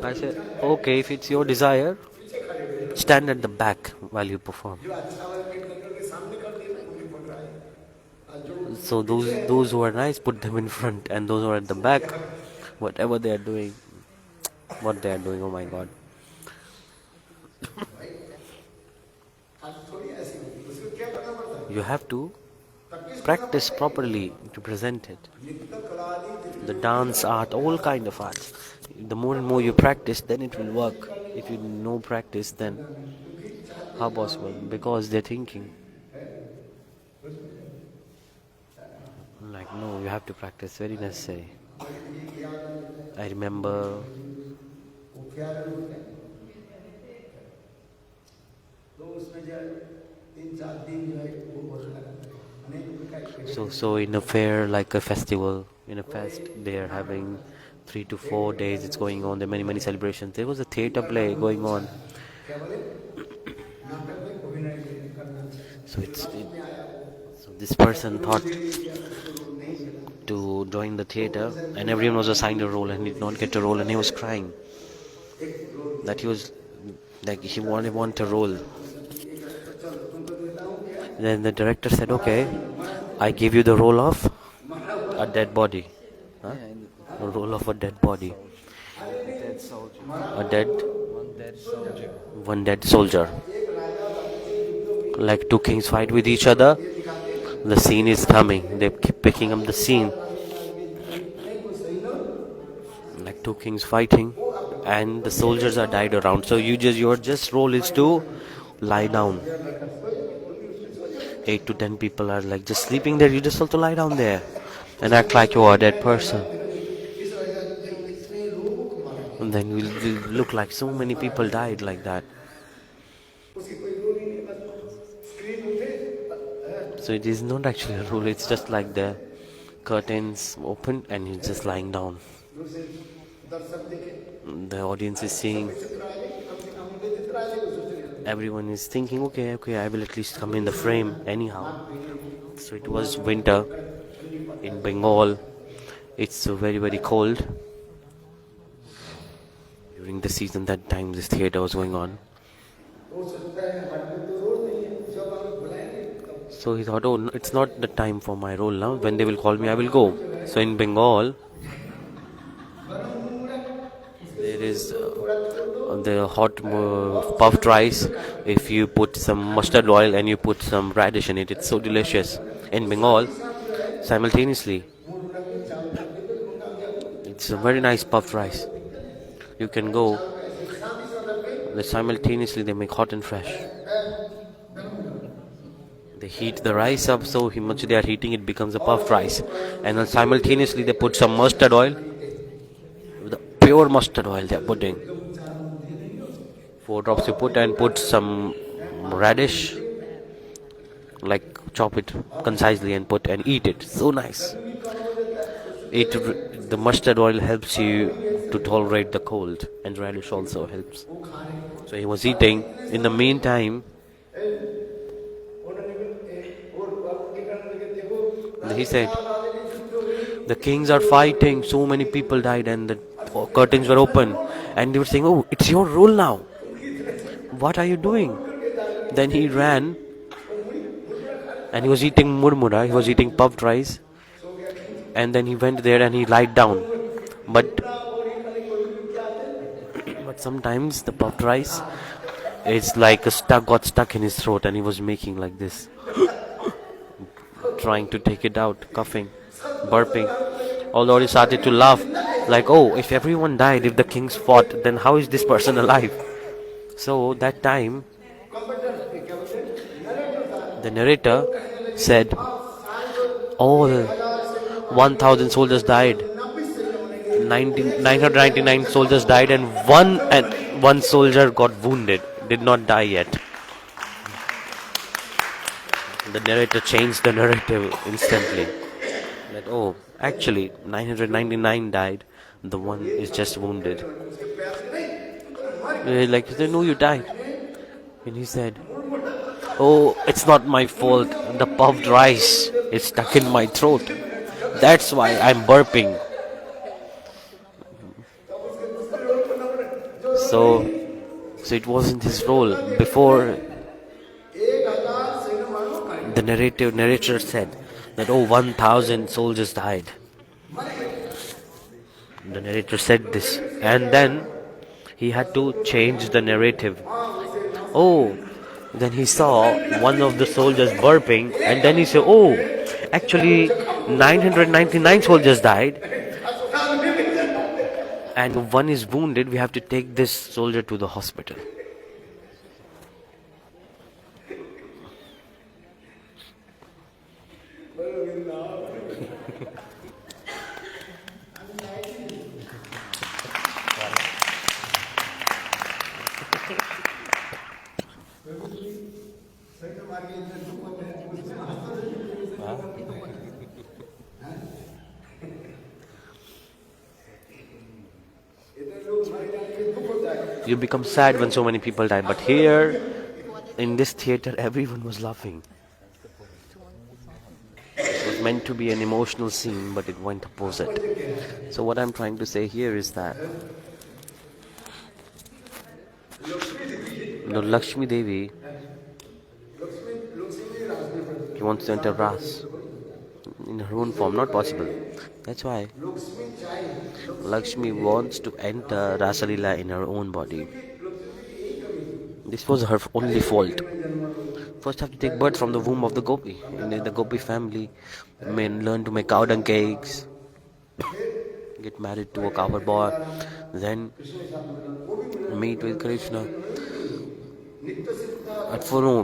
I said, okay, if it's your desire, stand at the back while you perform. जो अच्छा वाला के सामने कर दिया उन्हें पकड़ा है जो So those who are nice, put them in front, and those who are at the back, whatever they are doing, oh my God. आज थोड़ी ऐसी होती है उसको क्या करना पड़ता है You have to practice properly to present it. नित्य कला आदि The dance art, all kind of arts. The more and more you practice, then it will work. If you no practice, then how possible? Because they're thinking like, no, you have to practice. Very necessary. I remember वो क्या होते हैं तो उसमें जो 3-4 दिन जो है वो बहुत लगता है अनेक प्रकार के so in a fair, like a festival, in a fest, they are having 3 to 4 days. It's going on. There are many celebrations. There was a theater play going on. क्या बोले नाटक में अभिनय करना चाहिए So this person thought to join the theater, and everyone was assigned a role, and he did not get a role, and he was crying that he was like he want a role. Then the director said, okay, I give you the role of a dead body. Huh? The role of a dead body. Dead soldier. A dead one dead soldier. Like two kings fight with each other. The scene is coming. They keep picking up the scene. Like two kings fighting, and the soldiers are died around. So your just role is to lie down. 8 to 10 people are like just sleeping there. You just have to lie down there and act like you are a dead person. And then you look like so many people died like that. So it is not actually a rule. It's just like the curtains open and you're just lying down. The audience is seeing. Everyone is thinking, okay, I will at least come in the frame anyhow. So it was winter in Bengal. It's very cold. During the season, that time this theater was going on. So he thought, oh, it's not the time for my role now. When they will call me, I will go. So in Bengal, there is the hot puffed rice. If you put some mustard oil and you put some radish in it, it's so delicious. In Bengal, simultaneously, it's a very nice puffed rice. You can go. Simultaneously, they make hot and fresh. They heat the rice up, so much they are heating, it becomes a puffed rice. And then simultaneously, they put some mustard oil. pure mustard oil they are putting. 4 drops you put, and put some radish, like chop it concisely and put and eat it. So nice. The mustard oil helps you to tolerate the cold, and radish also helps. So he was eating. In the meantime, he said, the kings are fighting, so many people died, and the curtains were open, and they were saying, oh, it's your rule now, what are you doing? Then he ran, and he was eating murmura, he was eating puffed rice, and then he went there and he lied down. But sometimes the puffed rice, it's like got stuck in his throat, and he was making like this, trying to take it out, coughing, burping. Although he started to laugh, like, oh, if everyone died, if the kings fought, then how is this person alive? So that time, the narrator said, all 1,000 soldiers died, 999 soldiers died, and one soldier got wounded, did not die yet. The narrator changed the narrative instantly. That, oh, actually 999 died, the one is just wounded. Like, they know you died. And he said, oh, it's not my fault, the puffed rice is stuck in my throat, that's why I'm burping. So it wasn't his role. Before, the narrator said that, oh, 1,000 soldiers died. The narrator said this, and then he had to change the narrative. Oh, then he saw one of the soldiers burping, and then he said, oh, actually 999 soldiers died, and one is wounded, we have to take this soldier to the hospital. You become sad when so many people die, but here in this theater everyone was laughing. It was meant to be an emotional scene, but it went opposite. So what I'm trying to say here is that Lakshmi Devi, she wants to enter Ras in her own form, not possible. That's why Lakshmi wants to enter Rasa-lila in her own body. This was her only fault. First have to take birth from the womb of the gopi. And in the gopi family, men learn to make cow dung cakes, get married to a cowherd boy, then meet with Krishna.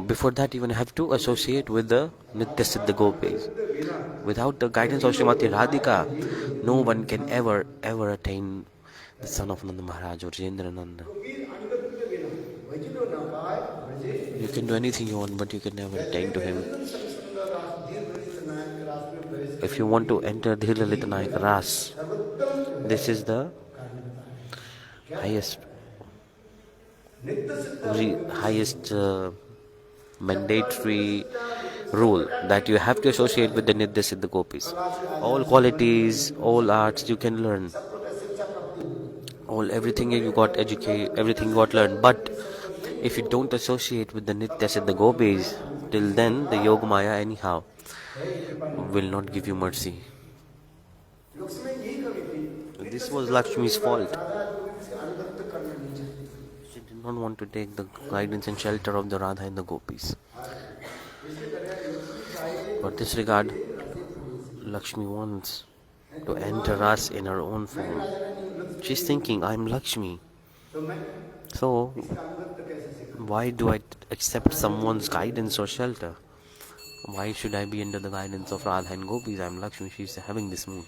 Before that, even have to associate with the Nitya Siddha gopis. Without the guidance of Srimati Radhika, no one can ever attain the son of Nanda Maharaj or Jendra Nanda. You can do anything you want, but you can never attain to him. If you want to enter Dhir Lalita Nayak Ras, this is the highest mandatory rule, that you have to associate with the Nitya Siddha gopis. All qualities, all arts you can learn. Everything you got everything you got learned. But if you don't associate with the Nitya Siddha gopis, till then the Yoga Maya anyhow will not give you mercy. This was Lakshmi's fault. She did not want to take the guidance and shelter of the Radha and the gopis. For this regard, Lakshmi wants to enter us in her own form. She's thinking, I'm Lakshmi. So, why do I accept someone's guidance or shelter? Why should I be under the guidance of Radha and gopis? I'm Lakshmi. She's having this mood.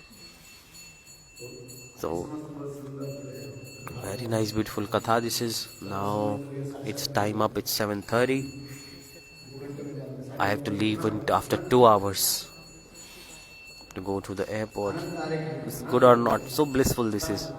So, Very nice, beautiful katha this is. Now it's time up, it's 7:30. I have to leave after 2 hours to go to the airport. It's good or not, so blissful this is.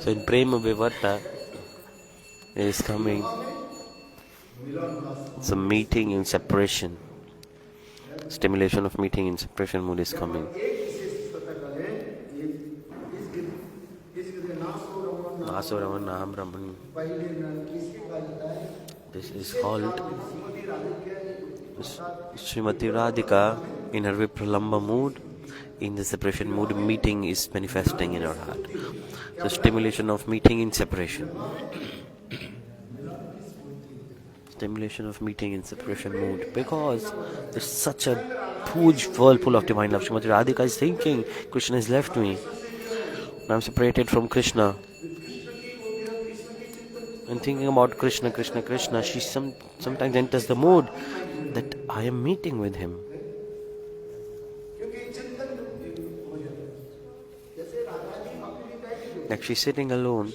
So in prema-vivarta is coming. It's a meeting in separation. Stimulation of meeting in separation mood is coming. This is called Srimati Radhika in her Vipralamba mood. In the separation mood, meeting is manifesting in her heart. So stimulation of meeting in separation. Stimulation of meeting in separation mood, because there's such a huge whirlpool of divine love. Srimati Radhika is thinking, Krishna has left me. I'm separated from Krishna. And thinking about Krishna, Krishna, Krishna, she sometimes enters the mood that I am meeting with him. Like she's sitting alone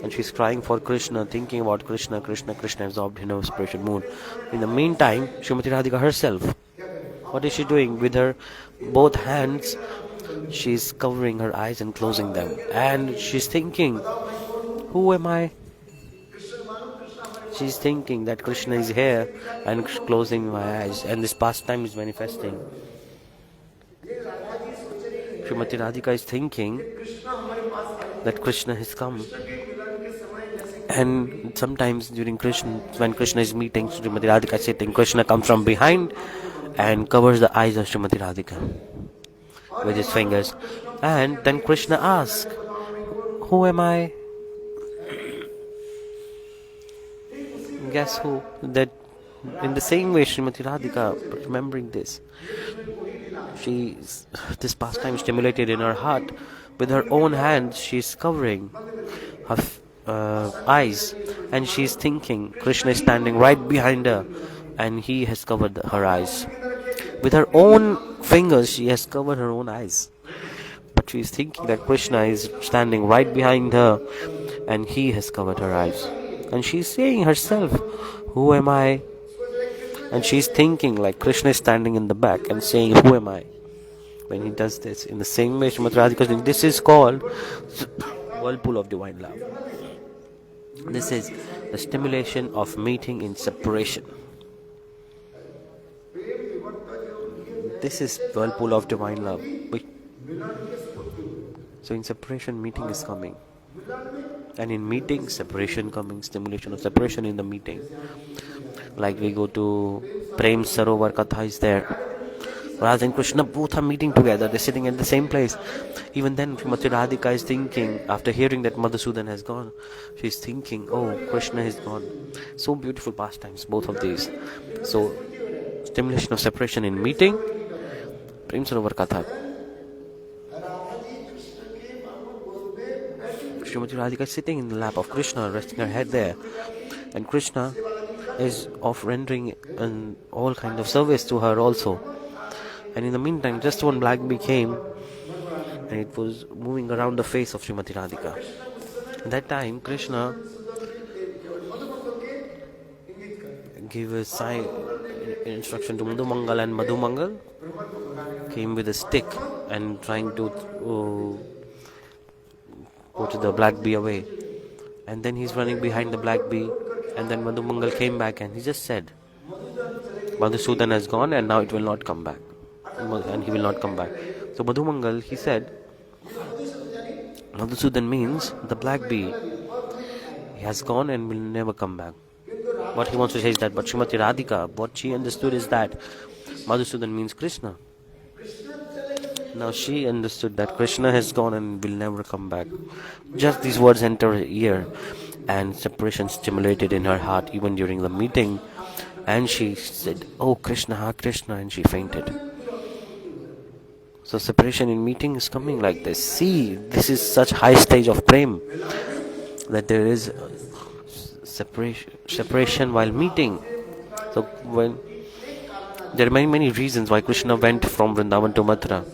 and she's crying for Krishna, thinking about Krishna, Krishna, Krishna, absorbed in her separation mood. In the meantime, Srimati Radhika herself, what is she doing? With her both hands, she's covering her eyes and closing them. And she's thinking, who am I? She's thinking that Krishna is here and closing my eyes. And this pastime is manifesting. Srimati Radhika is thinking that Krishna has come. And sometimes during when Krishna is meeting, Srimati Radhika is sitting, Krishna comes from behind and covers the eyes of Srimati Radhika with his fingers. And then Krishna asks, who am I? Guess who? That in the same way, Srimati Radhika, remembering this, this pastime stimulated in her heart. With her own hands, she's covering her eyes, and she's thinking Krishna is standing right behind her, and he has covered her eyes. With her own fingers, she has covered her own eyes. But she's thinking that Krishna is standing right behind her, and he has covered her eyes. And she's saying herself, who am I? And she's thinking like Krishna is standing in the back and saying, who am I? When he does this, in the same way Srimati Radhika is doing. This is called whirlpool of divine love. This is the stimulation of meeting in separation. This is whirlpool of divine love. So in separation, meeting is coming. And in meeting, separation coming, stimulation of separation in the meeting. Like we go to Prem Sarovar Katha is there. Radha and Krishna both are meeting together. They're sitting at the same place. Even then, Srimati Radhika is thinking, after hearing that Madhusudan has gone, she's thinking, oh, Krishna is gone. So beautiful pastimes, both of these. So, stimulation of separation in meeting, Prem Sarovar Katha. Srimati Radhika is sitting in the lap of Krishna, resting her head there. And Krishna is rendering all kind of service to her also. And in the meantime, just one black bee came and it was moving around the face of Srimati Radhika. At that time, Krishna gave a sign, instruction to Madhumangal, and Madhumangal came with a stick and trying to put the black bee away. And then he's running behind the black bee, and then Madhumangal came back and he just said, Madhusudan has gone and now it will not come back. And he will not come back. So Madhumangal, he said, Madhusudan means the black bee. He has gone and will never come back. What he wants to say is that, but Srimati Radhika, what she understood is that Madhusudan means Krishna. Now she understood that Krishna has gone and will never come back. Just these words enter her ear, and separation stimulated in her heart even during the meeting. And she said, oh Krishna, Krishna, and she fainted. So separation in meeting is coming like this. See, this is such high stage of prem that there is separation while meeting. So when there are many reasons why Krishna went from Vrindavan to Mathura.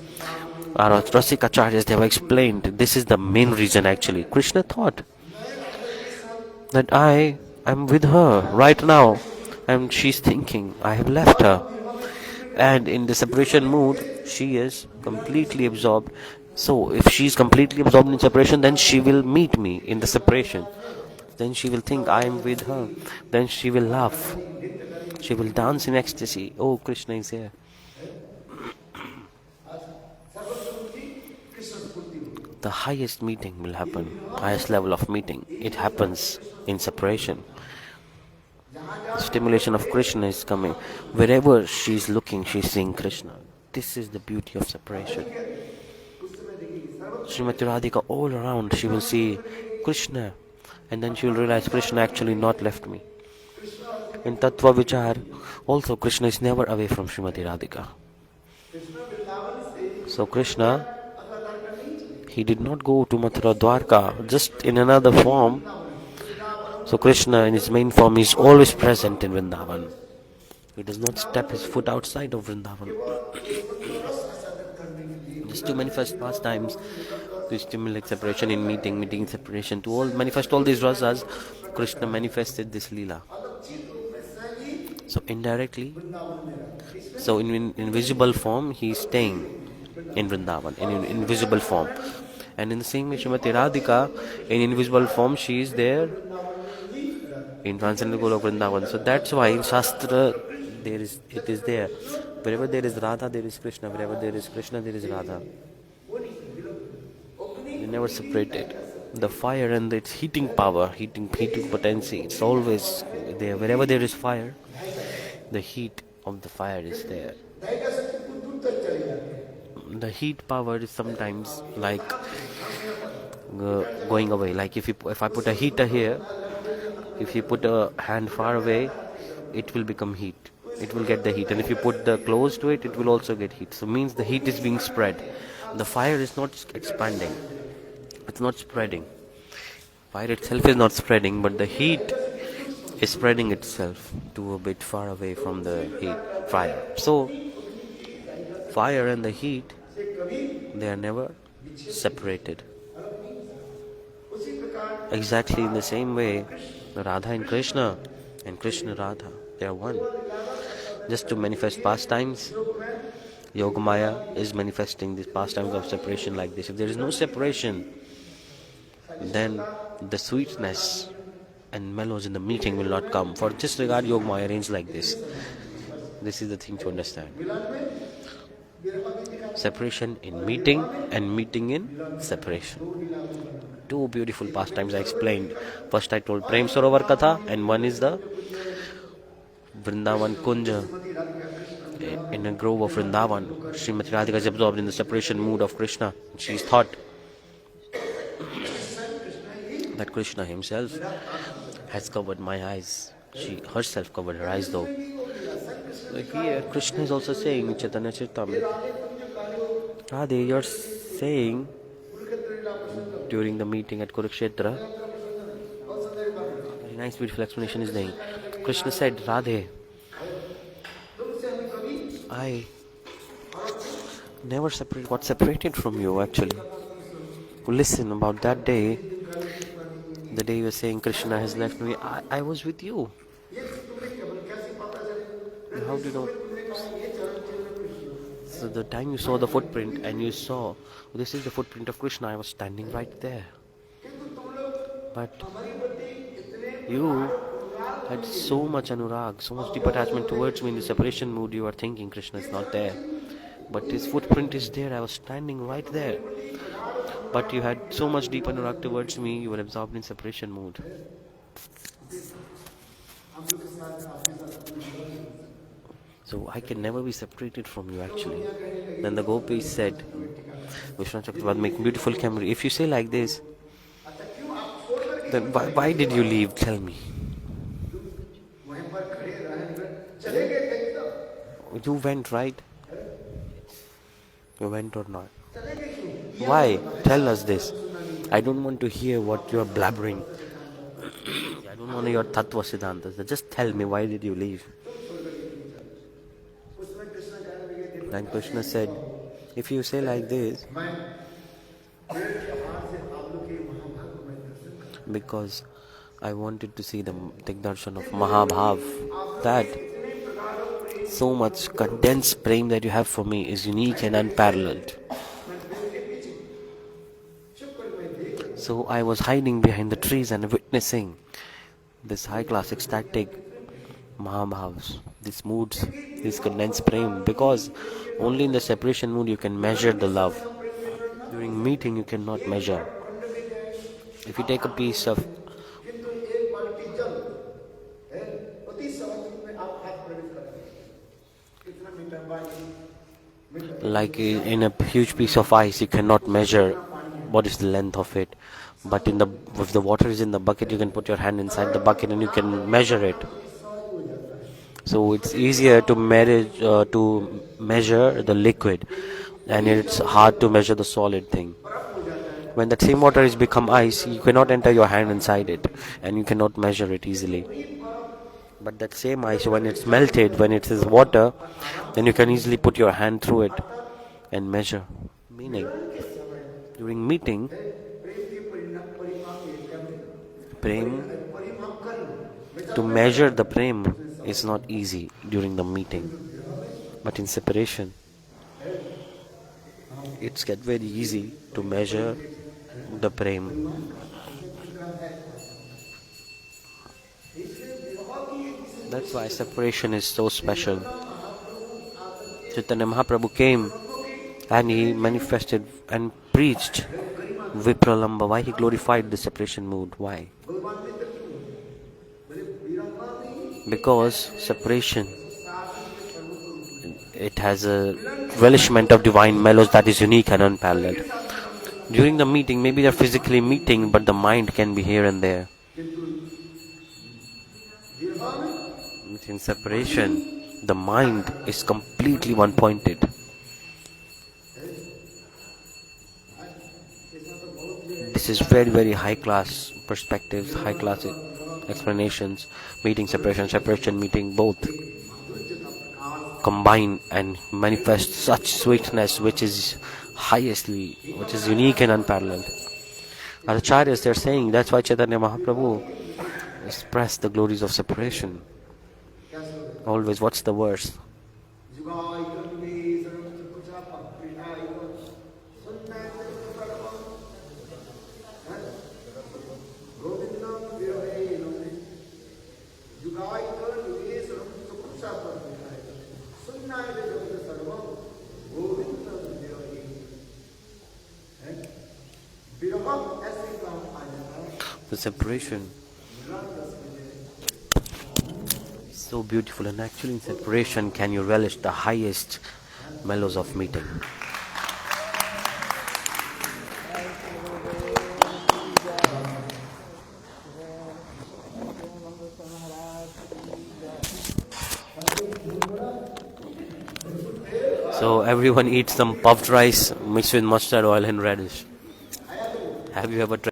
Our Rasikacharyas, they have explained this is the main reason actually. Krishna thought that I am with her right now, and she's thinking I have left her. And in the separation mood, she is completely absorbed. So if she is completely absorbed in separation, then she will meet me in the separation. Then she will think I am with her. Then she will laugh. She will dance in ecstasy. Oh, Krishna is here. The highest meeting will happen, highest level of meeting. It happens in separation. The stimulation of Krishna is coming. Wherever she is looking, she is seeing Krishna. This is the beauty of separation. Srimati Radhika, all around, she will see Krishna. And then she will realize Krishna actually not left me. In Tattva Vichar, also Krishna is never away from Srimati Radhika. So Krishna, he did not go to Mathura Dwarka just in another form. So Krishna in his main form is always present in Vrindavan. He does not step his foot outside of Vrindavan. Just to manifest pastimes, to stimulate separation in meeting, meeting in separation, to all manifest all these rasas, Krishna manifested this lila. So indirectly, so in invisible form, he is staying in Vrindavan, in invisible form. And in the same way, Srimati Radhika, in invisible form, she is there in transcendental Golok Vrindavan. So that's why in Shastra, it is there. Wherever there is Radha, there is Krishna. Wherever there is Krishna, there is Radha. They never separated. The fire and its heating power, heating potency, it's always there. Wherever there is fire, the heat of the fire is there. The heat power is sometimes like going away. Like if I put a heater here, if you put a hand far away, it will become heat. It will get the heat. And if you put the close to it, it will also get heat. So means the heat is being spread. The fire is not expanding. It's not spreading. Fire itself is not spreading, but the heat is spreading itself to a bit far away from the fire. So fire and the heat, they are never separated. Exactly in the same way, Radha and Krishna Radha, they are one. Just to manifest pastimes, Yogamaya is manifesting these pastimes of separation like this. If there is no separation, then the sweetness and mellows in the meeting will not come. For just regard Yogamaya arranged like this. This is the thing to understand. Separation in meeting and meeting in separation. Two beautiful pastimes I explained. First I told Prem Sarovar Katha, and one is the Vrindavan Kunja. In a grove of Vrindavan, Srimati Radhika is absorbed in the separation mood of Krishna. She is thought that Krishna himself has covered my eyes. She herself covered her eyes though. Like here, Krishna is also saying, Chaitanya Charitamrita, Radhe, you're saying during the meeting at Kurukshetra, very nice beautiful explanation is there. Krishna said, Radhe, I never got separated from you actually. Listen, about that day, the day you were saying Krishna has left me, I was with you. How do you know? So the time you saw the footprint and you saw, this is the footprint of Krishna, I was standing right there. But you had so much anurag, so much deep attachment towards me in the separation mood, you are thinking Krishna is not there. But his footprint is there, I was standing right there. But you had so much deep anurag towards me, you were absorbed in separation mood. So I can never be separated from you actually. Then the gopis said, Vishnu Chakravarti making beautiful comedy. If you say like this, then why did you leave? Tell me. You went, right? You went or not? चलेंगे क्यों? Why? Tell us this. I don't want to hear what you are blabbering. I don't want to hear tattva siddhantas. Just tell me, why did you leave? उसमें कृष्ण कहने लगे देखो And Krishna said, if you say like this, मैं पेड़ के हाथ से आप लोग के महाभाग को मैं दर्शन करूं। because I wanted to see the darshan of Mahabhav, that so much condensed prem that you have for me is unique and unparalleled. So I was hiding behind the trees and witnessing this high-class ecstatic Mahabhavs, these moods, this condensed prem, because only in the separation mood you can measure the love. During meeting you cannot measure. If you take a piece of, किंतु एक बाल्टी जल है अति सहज में आप हाथ प्रवेश करेंगे कितना metre by metre like in a huge piece of ice, you cannot measure what is the length of it. But if the water is in the bucket, you can put your hand inside the bucket and you can measure it. So it's easier to measure the liquid, and it's hard to measure the solid thing. When that same water is become ice, you cannot enter your hand inside it, and you cannot measure it easily. But that same ice, when it's melted, when it is water, then you can easily put your hand through it and measure. Meaning, during meeting, prem, to measure the prem is not easy during the meeting. But in separation, it's get very easy to measure the prem. That's why separation is so special. Chaitanya Mahaprabhu came and he manifested and preached Vipralamba. Why he glorified the separation mood? Why? Because separation, it has a relishment of divine mellows that is unique and unparalleled. During the meeting, maybe they're physically meeting, but the mind can be here and there. In separation, the mind is completely one-pointed. This is very, very high-class perspectives, high-class explanations. Meeting, separation, meeting, both combine and manifest such sweetness which is unique and unparalleled. Our acharyas, they're saying that's why Chaitanya Mahaprabhu expressed the glories of separation. Always, what's the verse? The separation is so beautiful, and actually in separation can you relish the highest mellows of meeting. So everyone eats some puffed rice mixed with mustard oil and radish. Have you ever tried?